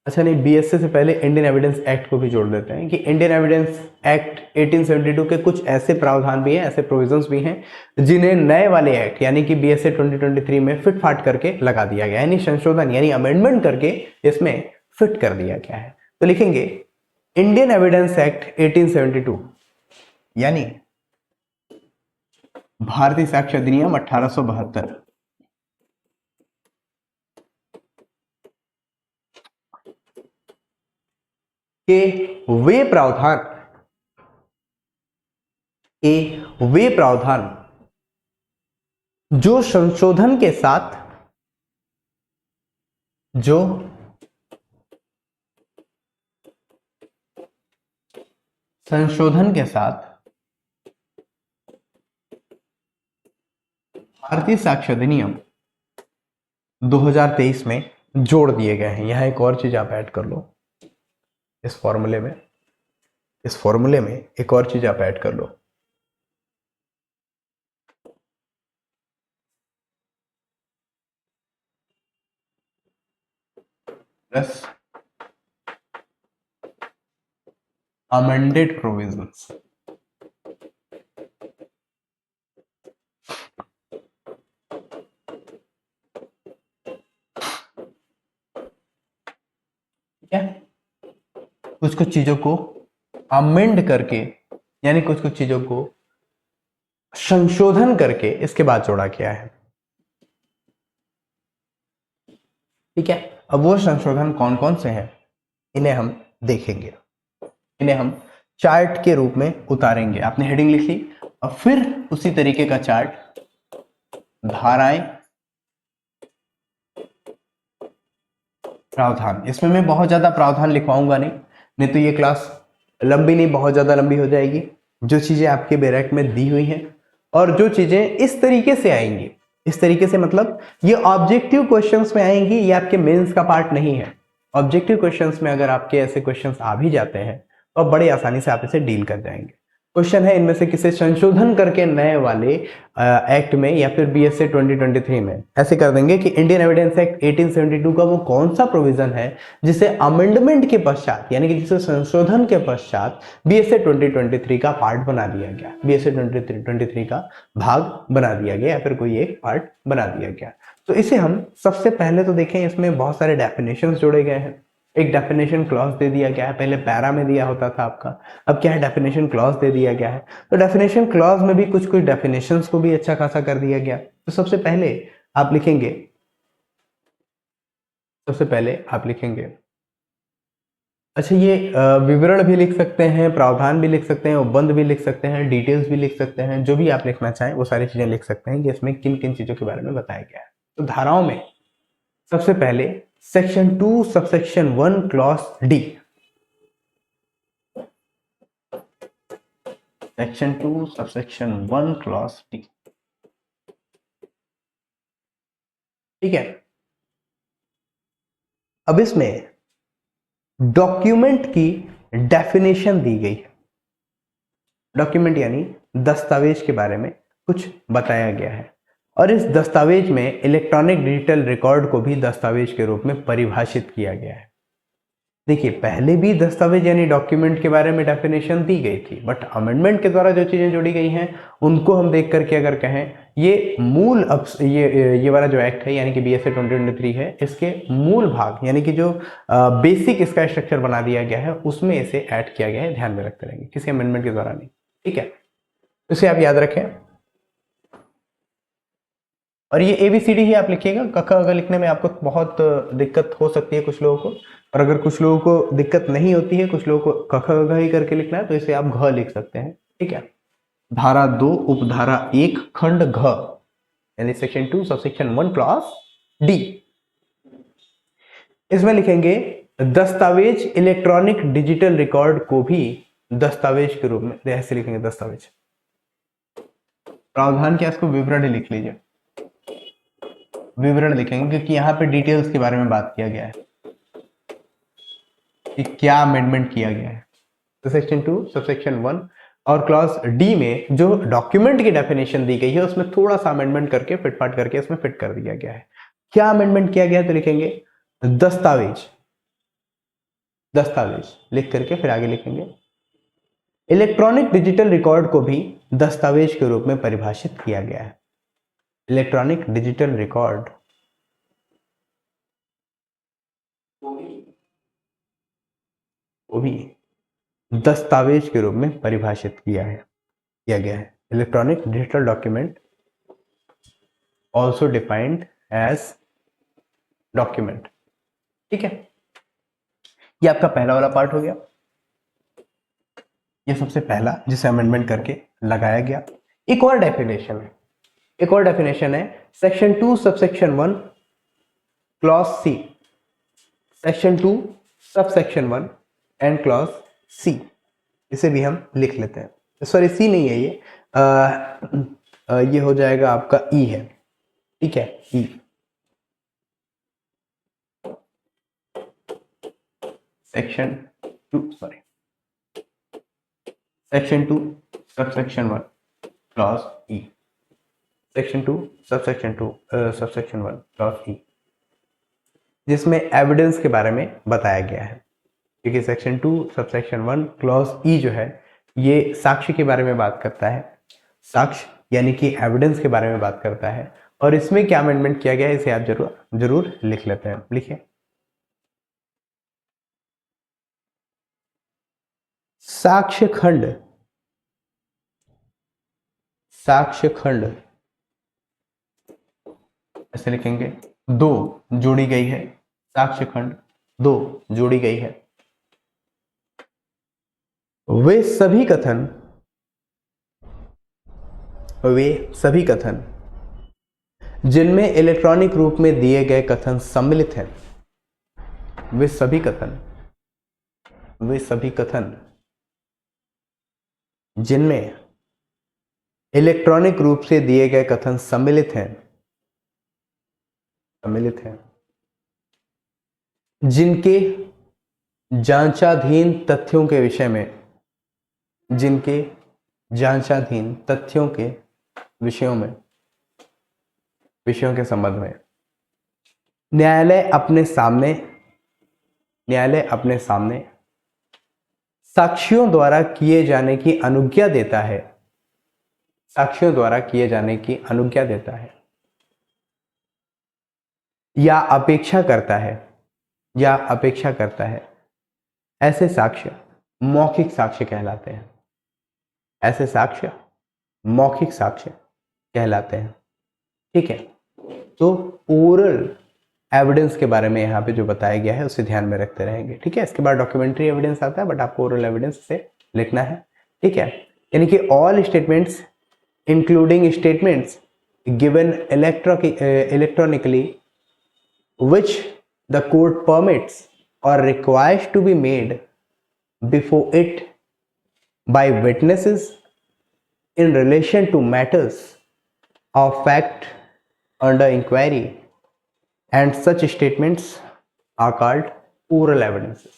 Speaker 1: अच्छा नहीं, बीएसए से पहले इंडियन एविडेंस एक्ट को भी जोड़ देते हैं कि इंडियन एविडेंस एक्ट 1872 के कुछ ऐसे प्रावधान भी हैं, ऐसे प्रोविजंस भी हैं जिन्हें नए वाले एक्ट यानी कि बीएसए 2023 में फिट फाट करके लगा दिया गया, यानी संशोधन यानी अमेंडमेंट करके इसमें फिट कर दिया गया है। तो लिखेंगे इंडियन एविडेंस एक्ट 1872 यानी भारतीय साक्ष्य अधिनियम 1872 के वे प्रावधान जो संशोधन के साथ भारतीय साक्ष्य अधिनियम 2023 में जोड़ दिए गए हैं। यहां एक और चीज आप ऐड कर लो, इस फॉर्मूले में एक और चीज आप ऐड कर लो, प्लस अमेंडेड प्रोविजंस। कुछ कुछ चीजों को अमेंड करके यानी कुछ कुछ चीजों को संशोधन करके इसके बाद जोड़ा गया है। ठीक है, अब वो संशोधन कौन कौन से हैं इन्हें हम देखेंगे, इन्हें हम चार्ट के रूप में उतारेंगे। आपने हेडिंग लिख ली, और फिर उसी तरीके का चार्ट धाराएं प्रावधान। इसमें मैं बहुत ज्यादा प्रावधान लिखवाऊंगा नहीं तो ये क्लास लंबी नहीं, बहुत ज्यादा लंबी हो जाएगी। जो चीजें आपके बैरक में दी हुई हैं और जो चीजें इस तरीके से आएंगी, इस तरीके से मतलब ये ऑब्जेक्टिव क्वेश्चंस में आएंगी, ये आपके मेंस का पार्ट नहीं है। ऑब्जेक्टिव क्वेश्चंस में अगर आपके ऐसे क्वेश्चंस आ भी जाते हैं तो बड़े आसानी से आप इसे डील कर जाएंगे। क्वेश्चन है इनमें से किसे संशोधन करके नए वाले एक्ट में या फिर बीएसए 2023 में ऐसे कर देंगे कि इंडियन एविडेंस एक्ट 1872 का वो कौन सा प्रोविजन है जिसे अमेंडमेंट के पश्चात यानी कि जिसे संशोधन के पश्चात बीएसए 2023 का पार्ट बना दिया गया, बीएसए 2023 का भाग बना दिया गया या फिर कोई एक पार्ट बना दिया गया। तो इसे हम सबसे पहले तो देखें, इसमें बहुत सारे डेफिनेशंस जोड़े गए हैं। एक डेफिनेशन क्लॉज दे दिया गया है, पहले पैरा में दिया होता था आपका, अब क्या है डेफिनेशन क्लॉज दे दिया गया है। तो डेफिनेशन क्लॉज में भी कुछ कुछ डेफिनेशंस को भी अच्छा खासा कर दिया गया। तो सबसे पहले आप लिखेंगे अच्छा, ये विवरण भी लिख सकते हैं, प्रावधान भी लिख सकते हैं, उपबंध भी लिख सकते हैं, डिटेल्स भी लिख सकते हैं, जो भी आप लिखना चाहें वो सारी चीजें लिख सकते हैं कि इसमें किन किन चीजों के बारे में बताया गया है। तो धाराओं में सबसे पहले section 2 subsection 1 clause D, section 2 subsection 1 clause D. ठीक है, अब इसमें डॉक्यूमेंट की डेफिनेशन दी गई है। डॉक्यूमेंट यानी दस्तावेज के बारे में कुछ बताया गया है, और इस दस्तावेज में इलेक्ट्रॉनिक डिजिटल रिकॉर्ड को भी दस्तावेज के रूप में परिभाषित किया गया है। देखिए, पहले भी दस्तावेज यानी डॉक्यूमेंट के बारे में डेफिनेशन दी गई थी, बट अमेंडमेंट के द्वारा जो चीजें जोड़ी गई हैं उनको हम देख करके अगर कहें, ये मूल ये वाला जो एक्ट है यानी कि बीएसए 2023 है, इसके मूल भाग यानी कि जो बेसिक इसका स्ट्रक्चर बना दिया गया है उसमें इसे ऐड किया गया है। ध्यान में रखते रहेंगे, किसी अमेंडमेंट के द्वारा नहीं। ठीक है, इसे आप याद रखें। और ये ABCD ही आप लिखिएगा, क ख ग लिखने में आपको बहुत दिक्कत हो सकती है कुछ लोगों को, और अगर कुछ लोगों को दिक्कत नहीं होती है, कुछ लोगों को क ख ग ही करके लिखना है, तो इसे आप घ लिख सकते हैं। ठीक है, धारा 2 उपधारा 1 खंड घ यानी सेक्शन 2 सबसेक्शन 1 क्लॉज डी। इसमें लिखेंगे दस्तावेज इलेक्ट्रॉनिक डिजिटल रिकॉर्ड को भी दस्तावेज के रूप में, ऐसे लिखेंगे दस्तावेज। प्रावधान क्या, इसको विवरण ही लिख लीजिए, विवरण लिखेंगे क्योंकि यहाँ पे डिटेल्स के बारे में बात किया गया है कि क्या अमेंडमेंट किया गया है। तो सेक्शन 2 सबसेक्शन 1 और क्लॉज डी में जो डॉक्यूमेंट की डेफिनेशन दी गई है उसमें थोड़ा सा अमेंडमेंट करके फिटफाट करके इसमें फिट कर दिया गया है। क्या अमेंडमेंट किया गया है, तो लिखेंगे दस्तावेज, दस्तावेज लिख करके फिर आगे लिखेंगे इलेक्ट्रॉनिक डिजिटल रिकॉर्ड को भी दस्तावेज के रूप में परिभाषित किया गया है। इलेक्ट्रॉनिक डिजिटल रिकॉर्ड को भी दस्तावेज के रूप में परिभाषित किया गया है। Electronic digital document also defined as document. ठीक है, ये आपका पहला वाला पार्ट हो गया, ये सबसे पहला जिसे अमेंडमेंट करके लगाया गया। एक और डेफिनेशन है, एक और डेफिनेशन है section 2 subsection 1 clause C, section 2 subsection 1 and clause C, इसे भी हम लिख लेते हैं। सॉरी सी नहीं है ये हो जाएगा आपका ई है। ठीक है, E section 2 sorry section 2 subsection 1 clause E, section 2 subsection 2 subsection 1 clause E, जिसमें एविडेंस के बारे में बताया गया है। क्योंकि सेक्शन 2 सबसेक्शन 1 क्लॉज ई जो है ये साक्ष्य के बारे में बात करता है, साक्ष्य यानी कि एविडेंस के बारे में बात करता है। और इसमें क्या अमेंडमेंट किया गया है इसे आप जरूर लिख लेते हैं। लिखिए साक्ष्य खंड, साक्ष्य खंड ऐसे लिखेंगे 2 जोड़ी गई है, साक्ष्य खंड 2 जोड़ी गई है। वे सभी कथन जिनमें इलेक्ट्रॉनिक रूप में दिए गए कथन सम्मिलित हैं, वे सभी कथन जिनमें इलेक्ट्रॉनिक रूप से दिए गए कथन सम्मिलित हैं, जिनके जांचाधीन तथ्यों के विषय में, जिनके जांचाधीन तथ्यों के विषयों के संबंध में न्यायालय अपने सामने साक्षियों द्वारा किए जाने की अनुज्ञा देता है, साक्षियों द्वारा किए जाने की अनुज्ञा देता है या अपेक्षा करता है, ऐसे साक्ष्य मौखिक साक्ष्य कहलाते हैं। ऐसे साक्ष्य मौखिक साक्ष्य कहलाते हैं। ठीक है, तो ओरल एविडेंस के बारे में यहाँ पे जो बताया गया है उसे ध्यान में रखते रहेंगे। ठीक है, इसके बाद डॉक्यूमेंट्री एविडेंस आता है बट आपको ओरल एविडेंस से लिखना है। ठीक है, यानी कि all statements including statements given electronically which the court permits or requires to be made before it by witnesses in relation to matters of fact under inquiry, and such statements are called oral evidences.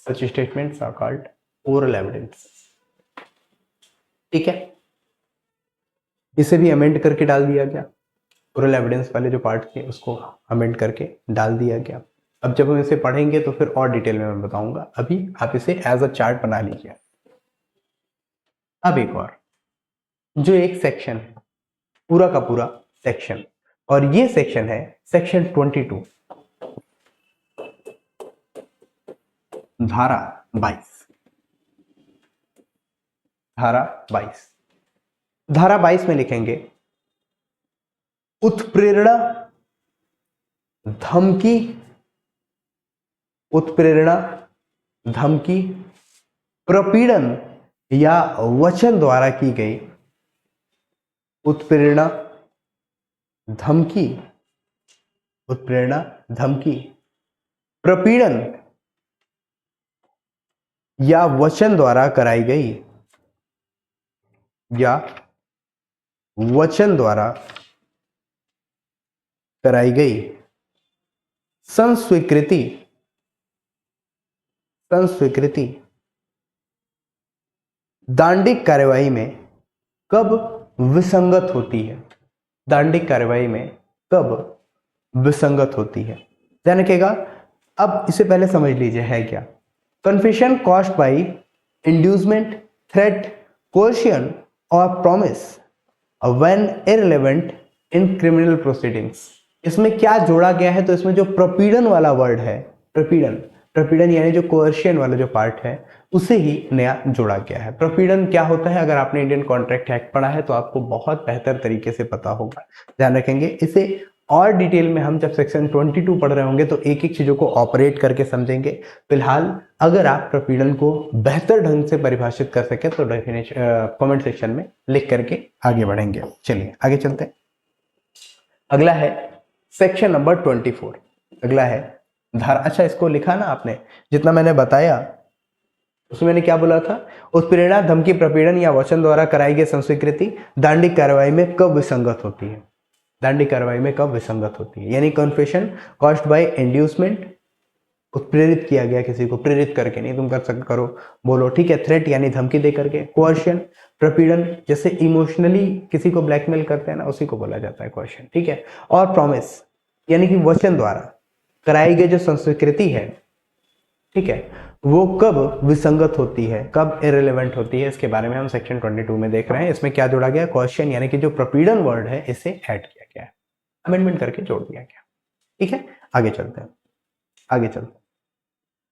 Speaker 1: Such statements are called oral evidences. ठीक है, इसे भी amend करके डाल दिया गया। Oral evidence वाले जो पार्ट थे उसको अमेंड करके डाल दिया गया। अब जब हम इसे पढ़ेंगे तो फिर और डिटेल में मैं बताऊंगा, अभी आप इसे एज अ चार्ट बना लीजिए। अब एक और जो एक सेक्शन है, पूरा का पूरा सेक्शन, और ये सेक्शन है सेक्शन 22 धारा 22। धारा 22 में लिखेंगे उत्प्रेरणा धमकी प्रपीड़न या वचन द्वारा की गई, उत्प्रेरणा धमकी प्रपीड़न या वचन द्वारा कराई गई, या वचन द्वारा कराई गई संस्वीकृति दांडिक कार्यवाही में कब विसंगत होती है? दांडिक कार्यवाही में कब विसंगत होती है, ध्यान रखिएगा। अब इससे पहले समझ लीजिए है क्या। Confession caused by inducement, threat, coercion और promise when irrelevant in criminal proceedings. इसमें क्या जोड़ा गया है? तो इसमें जो प्रपीड़न वाला वर्ड है, प्रपीड़न यानी जो कोर्शन वाला जो पार्ट है उसे ही नया जोड़ा गया है। प्रपीड़न क्या होता है? अगर आपने इंडियन कॉन्ट्रैक्ट एक्ट पढ़ा है तो आपको बहुत बेहतर तरीके से पता होगा, ध्यान रखेंगे। इसे और डिटेल में हम जब सेक्शन 22 पढ़ रहे होंगे तो एक एक चीजों को ऑपरेट करके समझेंगे। फिलहाल अगर आप प्रपीड़न को बेहतर ढंग से परिभाषित कर सके तो कमेंट सेक्शन में लिख करके आगे बढ़ेंगे। चलिए आगे चलते हैं। अगला है सेक्शन नंबर 24। अगला है धारा, अच्छा इसको लिखा ना आपने, जितना मैंने बताया उसमें मैंने क्या बोला था? उत्प्रेरणा, धमकी, प्रपीड़न या वचन द्वारा कराई गई संस्वीकृति दांडिक कार्रवाई में कब विसंगत होती है? दांडिक कार्रवाई में कब विसंगत होती है? यानी कन्फेशन कॉज्ड बाय इंड्यूसमेंट, उत्प्रेरित किया गया किसी को, प्रेरित करके नहीं, तुम कर सकते करो बोलो, ठीक है। थ्रेट यानी धमकी दे करके। कोर्शन, प्रपीड़न जैसे इमोशनली किसी को ब्लैकमेल करते हैं ना, उसी को बोला जाता है कोर्शन, ठीक है। और प्रॉमिस यानी कि वचन द्वारा कराई गई जो संस्वीकृति है, ठीक है, वो कब विसंगत होती है, कब इररिलेवेंट होती है, इसके बारे में हम सेक्शन 22 में देख रहे हैं। इसमें क्या जोड़ा गया? क्वेश्चन यानी कि जो प्रपीड़न वर्ड है इसे ऐड किया गया है, अमेंडमेंट करके जोड़ दिया गया, ठीक है। आगे चलते हैं, आगे चलते हैं।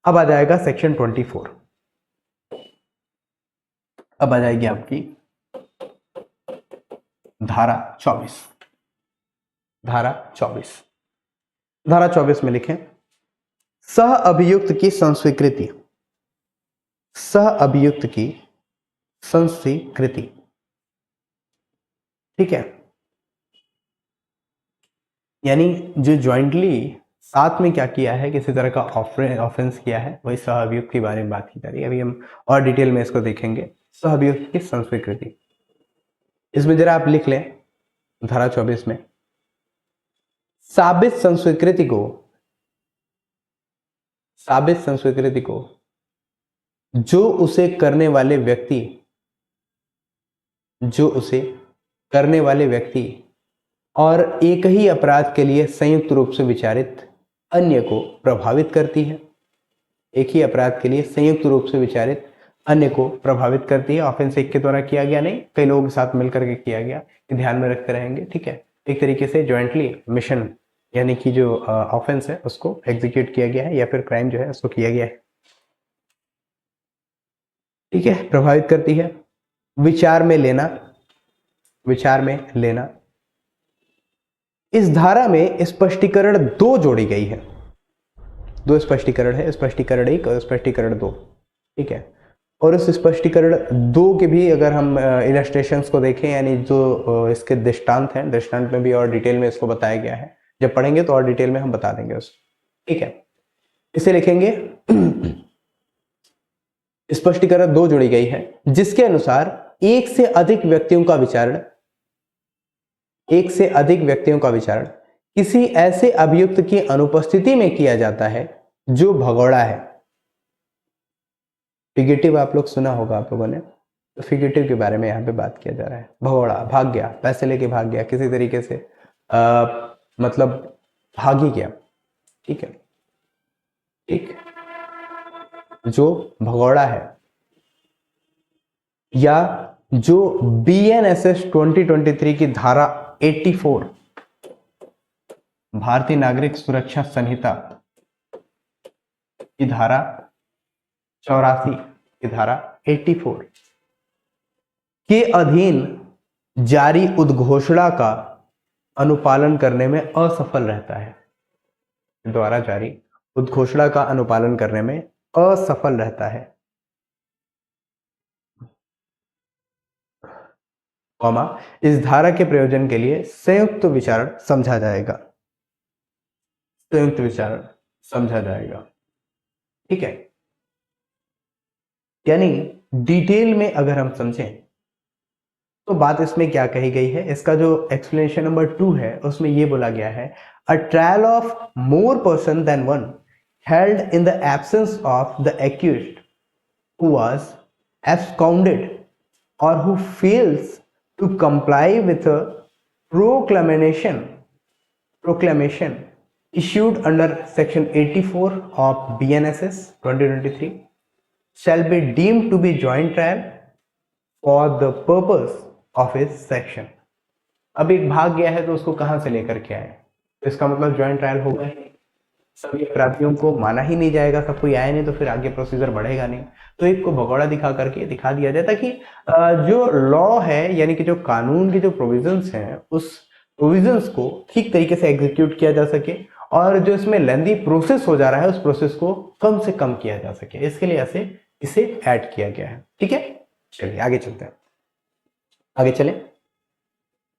Speaker 1: अब आ जाएगा सेक्शन 24। अब आ जाएगी आपकी धारा 24। धारा 24, धारा 24 में लिखें सह अभियुक्त की संस्वीकृति, सह अभियुक्त की संस्वीकृति, ठीक है। यानी जो ज्वाइंटली साथ में क्या किया है, किसी तरह का ऑफेंस किया है, वही सह अभियुक्त के बारे में बात की जा रही है। अभी हम और डिटेल में इसको देखेंगे। सह अभियुक्त की संस्वीकृति, इसमें जरा आप लिख लें धारा 24 में, साबित संस्वीकृति को, साबित संस्वीकृति को जो उसे करने वाले व्यक्ति, जो उसे करने वाले व्यक्ति और एक ही अपराध के लिए संयुक्त रूप से विचारित अन्य को प्रभावित करती है, एक ही अपराध के लिए संयुक्त रूप से विचारित अन्य को प्रभावित करती है। ऑफेंस एक के द्वारा किया गया नहीं, कई लोगों के साथ मिलकर के किया गया, ध्यान में रखते रहेंगे, ठीक है। एक तरीके से ज्वाइंटली मिशन यानी कि जो ऑफेंस है उसको एग्जीक्यूट किया गया है या फिर क्राइम जो है उसको किया गया है, ठीक है। प्रभावित करती है। विचार में लेना, विचार में लेना, इस धारा में स्पष्टीकरण 2 जोड़ी गई है। 2 स्पष्टीकरण है, स्पष्टीकरण 1 और स्पष्टीकरण 2, ठीक है। और उस स्पष्टीकरण 2 के भी अगर हम इलस्ट्रेशंस को देखें, यानी जो इसके दृष्टांत हैं, दृष्टांत में भी और डिटेल में इसको बताया गया है। जब पढ़ेंगे तो और डिटेल में हम बता देंगे उसको, ठीक है। इसे लिखेंगे स्पष्टीकरण 2 जोड़ी गई है, जिसके अनुसार एक से अधिक व्यक्तियों का विचारण, एक से अधिक व्यक्तियों का विचारण किसी ऐसे अभियुक्त की अनुपस्थिति में किया जाता है जो भगोड़ा है। फिगेटिव आप लोग सुना होगा आप लोगों ने, तो फिगेटिव के बारे में यहाँ पे बात किया जा रहा है। भगोड़ा, भाग गया, पैसे लेके भाग गया, किसी तरीके से मतलब भाग ही गया, ठीक है, ठीक, जो भगोड़ा है, या जो BNSS 2023 की धारा 84 भारतीय नागरिक सुरक्षा संहिता की धारा 84 की धारा 84 के अधीन जारी उद्घोषणा का अनुपालन करने में असफल रहता है, द्वारा जारी उद्घोषणा का अनुपालन करने में असफल रहता है, कॉमा, इस धारा के प्रयोजन के लिए संयुक्त विचारण समझा जाएगा। संयुक्त विचारण समझा जाएगा। ठीक है, यानी डिटेल में अगर हम समझें तो बात इसमें क्या कही गई है, इसका जो एक्सप्लेनेशन नंबर 2 है उसमें ये बोला गया है, a trial of more person then one held in the absence of the accused who was absconded or who fails to comply with a proclamation issued under section 84 of BNSS 2023 shall be deemed to be joint trial for the purpose of its section। अब एक भाग गया है तो उसको कहां से लेकर के आए, तो इसका मतलब ज्वाइंट ट्रायल होगा ही नहीं, सभी अपराधियों को माना ही नहीं जाएगा, सब कोई आया नहीं तो फिर आगे प्रोसीजर बढ़ेगा नहीं। तो एक को भगौड़ा दिखा करके दिखा दिया जाए ताकि जो लॉ है यानी कि जो कानून के जो प्रोविजंस हैं उस प्रोविजंस को ठीक तरीके से एग्जीक्यूट किया जा सके और जो इसमें लेंदी प्रोसेस हो जा रहा है उस प्रोसेस को कम से कम किया जा सके, इसके लिए इसे ऐड किया गया है। ठीक है, चलिए आगे चलते हैं, आगे चलें।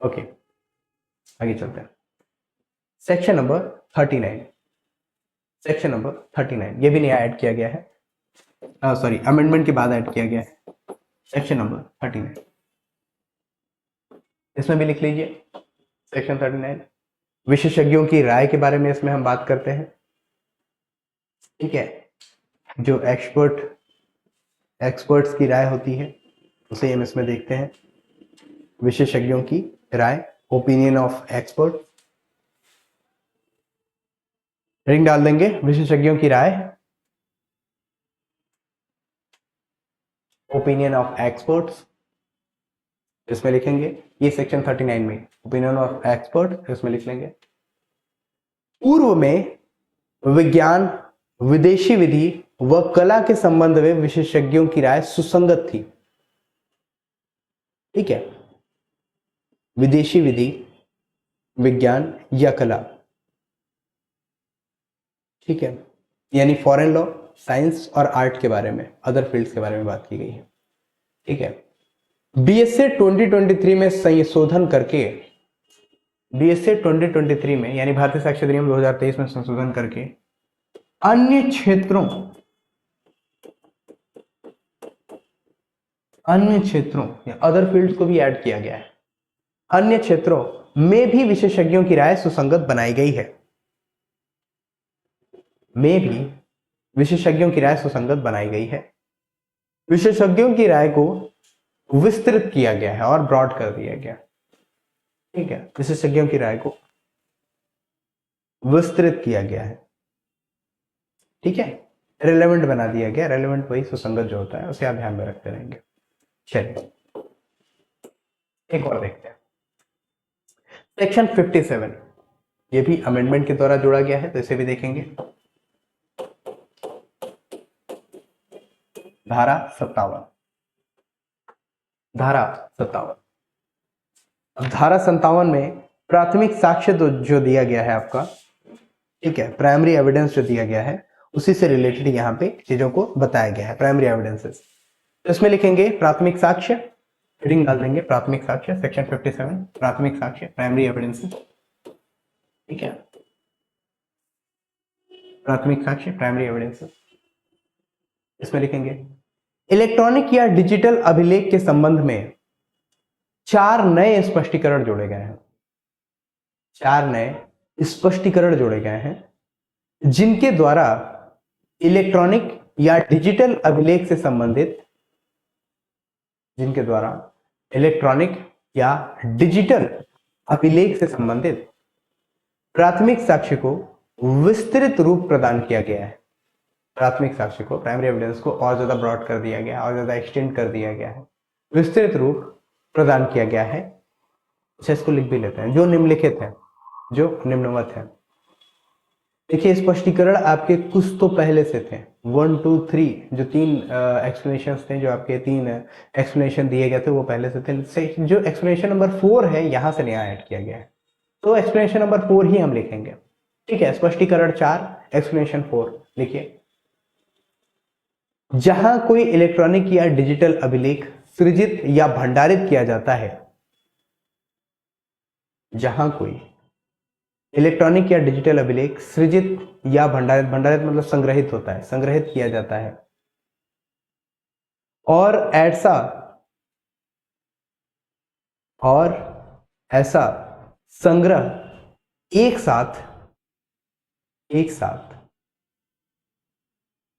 Speaker 1: ओके, आगे चलते हैं। सेक्शन नंबर 39, सेक्शन नंबर 39 ये भी नया ऐड किया गया है, सॉरी अमेंडमेंट के बाद ऐड किया गया है। सेक्शन नंबर 39 इसमें भी लिख लीजिए, सेक्शन 39 विशेषज्ञों की राय के बारे में इसमें हम बात करते हैं। ठीक है, जो एक्सपर्ट्स की राय होती है उसे हम इसमें देखते हैं। विशेषज्ञों की राय, ओपिनियन ऑफ एक्सपर्ट, रिंग डाल देंगे, विशेषज्ञों की राय, ओपिनियन ऑफ एक्सपर्ट्स इसमें लिखेंगे। ये सेक्शन 39 में ओपिनियन ऑफ एक्सपर्ट इसमें लिख लेंगे। पूर्व में विज्ञान, विदेशी विधि व कला के संबंध में विशेषज्ञों की राय सुसंगत थी। ठीक है, विदेशी विधि, विज्ञान या कला, ठीक है, यानी फॉरेन लॉ, साइंस और आर्ट के बारे में, अदर फील्ड्स के बारे में बात की गई है। ठीक है, बीएसए 2023 में संशोधन करके, बीएसए 2023 में यानी भारतीय साक्ष्य अधिनियम 2023 में संशोधन करके अन्य क्षेत्रों या अदर फील्ड्स को भी ऐड किया गया है। अन्य क्षेत्रों में भी विशेषज्ञों की राय सुसंगत बनाई गई है, में भी विशेषज्ञों की राय सुसंगत बनाई गई है। विशेषज्ञों की राय को विस्तृत किया गया है और ब्रॉड कर दिया गया। ठीक है, विशेषज्ञों की राय को विस्तृत किया गया है। ठीक है, रेलेवेंट बना दिया गया। रेलेवेंट वही सुसंगत जो होता है उसे आप ध्यान में रखते रहेंगे। चलिए एक और देखते हैं, सेक्शन 57 ये भी अमेंडमेंट के द्वारा जोड़ा गया है तो इसे भी देखेंगे। धारा 57, धारा 57, धारा 57 में प्राथमिक साक्ष्य जो दिया गया है आपका, ठीक है, प्राइमरी एविडेंस जो दिया गया है उसी से रिलेटेड यहाँ पे चीजों को बताया गया है, प्राइमरी एविडेंसेस। तो इसमें लिखेंगे प्राथमिक साक्ष्य, हेडिंग डाल देंगे प्राथमिक साक्ष्य, सेक्शन 57 प्राथमिक साक्ष्य, प्राइमरी एविडेंसेस। ठीक है, प्राथमिक साक्ष्य, प्राइमरी एविडेंसेस। इसमें लिखेंगे इलेक्ट्रॉनिक या डिजिटल अभिलेख के संबंध में 4 नए स्पष्टीकरण जोड़े गए हैं। 4 नए स्पष्टीकरण जोड़े गए हैं जिनके द्वारा इलेक्ट्रॉनिक या डिजिटल अभिलेख से संबंधित, जिनके द्वारा इलेक्ट्रॉनिक या डिजिटल अभिलेख से संबंधित प्राथमिक साक्ष्य को विस्तृत रूप प्रदान किया गया है। प्राथमिक साक्ष्य को, प्राइमरी एविडेंस को और ज्यादा ब्रॉड कर दिया गया है और ज्यादा एक्सटेंड कर दिया गया है, विस्तृत रूप प्रदान किया गया है। इसको लिख भी लेते हैं, जो निम्नलिखित है, जो निम्नवत है। देखिए स्पष्टीकरण आपके कुछ तो पहले से थे, 1 2 3 जो 3 एक्सप्लेनेशंस थे, जो आपके 3 एक्सप्लेनेशन दिए गए थे वो पहले से थे। जो एक्सप्लेनेशन नंबर 4 है यहां से नया ऐड किया गया है, तो एक्सप्लेनेशन नंबर 4 ही हम लिखेंगे। ठीक है, स्पष्टीकरण 4 एक्सप्लेनेशन 4 लिखिए। जहां कोई इलेक्ट्रॉनिक या डिजिटल अभिलेख सृजित या भंडारित किया जाता है, जहां कोई इलेक्ट्रॉनिक या डिजिटल अभिलेख सृजित या भंडारित, भंडारित मतलब संग्रहित होता है, संग्रहित किया जाता है, और ऐसा संग्रह एक साथ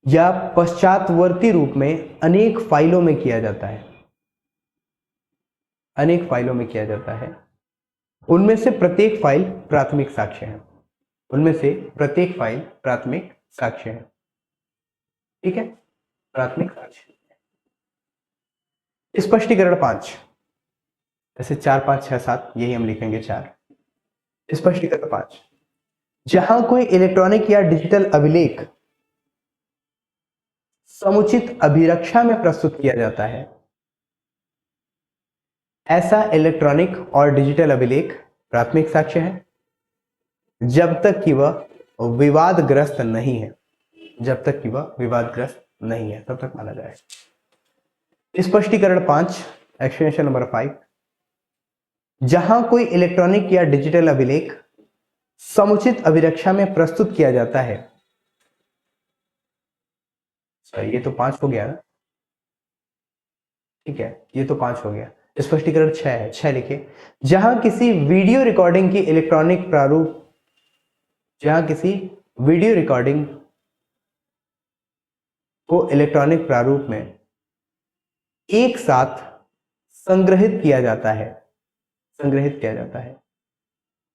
Speaker 1: या पश्चातवर्ती रूप में अनेक फाइलों में किया जाता है, अनेक फाइलों में किया जाता है। उनमें से प्रत्येक फाइल प्राथमिक साक्ष्य है, उनमें से प्रत्येक फाइल प्राथमिक साक्ष्य है। ठीक है, प्राथमिक साक्ष्य। स्पष्टीकरण 5, ऐसे 4, 5, 6, 7 यही हम लिखेंगे 4। स्पष्टीकरण 5, जहां कोई इलेक्ट्रॉनिक या डिजिटल अभिलेख समुचित अभिरक्षा में प्रस्तुत किया जाता है, ऐसा इलेक्ट्रॉनिक और डिजिटल अभिलेख प्राथमिक साक्ष्य है जब तक कि वह विवादग्रस्त नहीं है, जब तक कि वह विवादग्रस्त नहीं है तब तक माना जाए। स्पष्टीकरण 5, एक्सप्लेनेशन नंबर 5, जहां कोई इलेक्ट्रॉनिक या डिजिटल अभिलेख समुचित अभिरक्षा में प्रस्तुत किया जाता है, ये तो 5 हो गया ना, ठीक है, ये तो 5 हो गया। स्पष्टीकरण 6 है, 6 लिखिए, जहां किसी वीडियो रिकॉर्डिंग की इलेक्ट्रॉनिक प्रारूप, जहां किसी वीडियो रिकॉर्डिंग को इलेक्ट्रॉनिक प्रारूप में एक साथ संग्रहित किया जाता है, संग्रहित किया जाता है,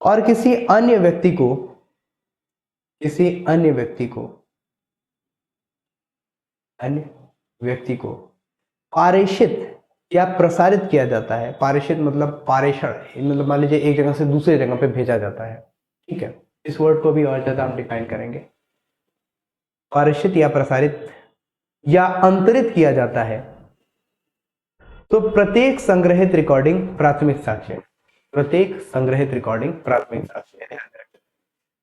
Speaker 1: और किसी अन्य व्यक्ति को पारेषित या प्रसारित किया जाता है। पारेषित मतलब पारेषण, मतलब मान लीजिए एक जगह से दूसरी जगह पे भेजा जाता है। ठीक है, इस वर्ड को भी और ज्यादा हम डिफाइन करेंगे। पारेषित या प्रसारित या अंतरित किया जाता है, तो प्रत्येक संग्रहित रिकॉर्डिंग प्राथमिक साक्ष्य, प्रत्येक संग्रहित रिकॉर्डिंग प्राथमिक साक्ष्य।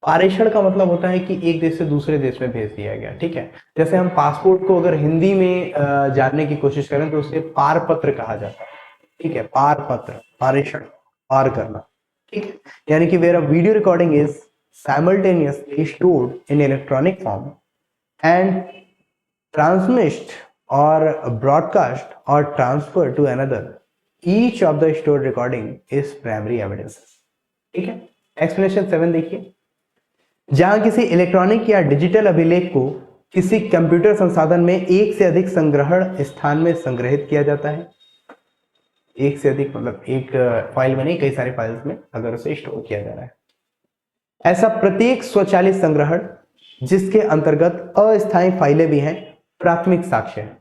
Speaker 1: पारेषण का मतलब होता है कि एक देश से दूसरे देश में भेज दिया गया। ठीक है, जैसे हम पासपोर्ट को अगर हिंदी में जानने की कोशिश करें तो उसे पारपत्र कहा जाता है। ठीक है, पारपत्र, पारेषण, पार करना। ठीक है, यानी कि where a video recording is simultaneously stored in electronic form and transmitted or broadcast or transferred to another, each of the stored recording is primary evidence। ठीक है, एक्सप्लेनेशन 7 देखिए, जहां किसी इलेक्ट्रॉनिक या डिजिटल अभिलेख को किसी कंप्यूटर संसाधन में एक से अधिक संग्रहण स्थान में संग्रहित किया जाता है, एक से अधिक मतलब एक फाइल में नहीं, कई सारे फाइल्स में अगर उसे स्टोर किया जा रहा है, ऐसा प्रत्येक स्वचालित संग्रहण जिसके अंतर्गत अस्थायी फाइलें भी हैं प्राथमिक साक्ष्य है।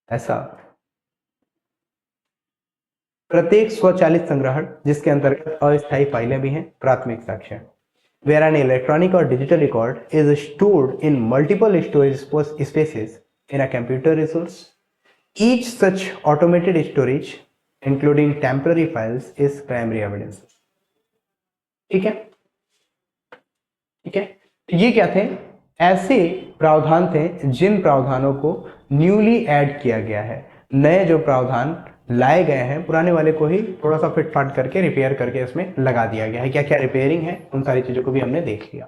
Speaker 1: ऐसा प्रत्येक स्वचालित संग्रहण जिसके अंतर्गत अस्थायी फाइलें भी हैं प्राथमिक साक्ष्य है। Where an electronic or digital record is stored in multiple storage spaces in a computer resource, each such automated storage including temporary files is primary evidence। ठीक है, ठीक है, ये क्या थे? ऐसे प्रावधान थे जिन प्रावधानों को न्यूली ऐड किया गया है। नए जो प्रावधान लाए गए हैं, पुराने वाले को ही थोड़ा सा फिट फाट करके रिपेयर करके इसमें लगा दिया गया है। क्या क्या रिपेयरिंग है उन सारी चीजों को भी हमने देख लिया।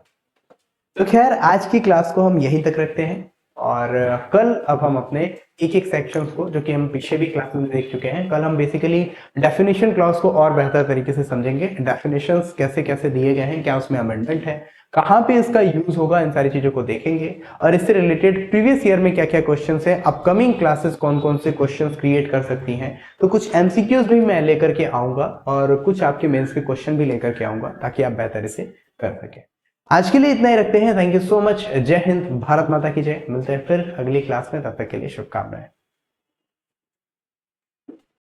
Speaker 1: तो खैर आज की क्लास को हम यहीं तक रखते हैं, और कल अब हम अपने एक एक सेक्शंस को, जो कि हम पीछे भी क्लास में देख चुके हैं, कल हम बेसिकली डेफिनेशन क्लॉज को और बेहतर तरीके से समझेंगे। डेफिनेशंस कैसे कैसे दिए गए हैं, क्या उसमें अमेंडमेंट है, कहाँ पे इसका यूज होगा, इन सारी चीजों को देखेंगे। और इससे रिलेटेड प्रीवियस ईयर में क्या क्या क्वेश्चंस है, अपकमिंग क्लासेस कौन कौन से क्वेश्चंस क्रिएट कर सकती हैं, तो कुछ एमसीक्यूज भी मैं लेकर के आऊंगा और कुछ आपके मेंस के क्वेश्चन भी लेकर के आऊंगा, ताकि आप बेहतर इसे कर सकें। आज के लिए इतना ही रखते हैं। Thank you so much. जय हिंद, भारत माता की जय। मिलते हैं फिर अगली क्लास में, तब तक के लिए शुभकामनाएं।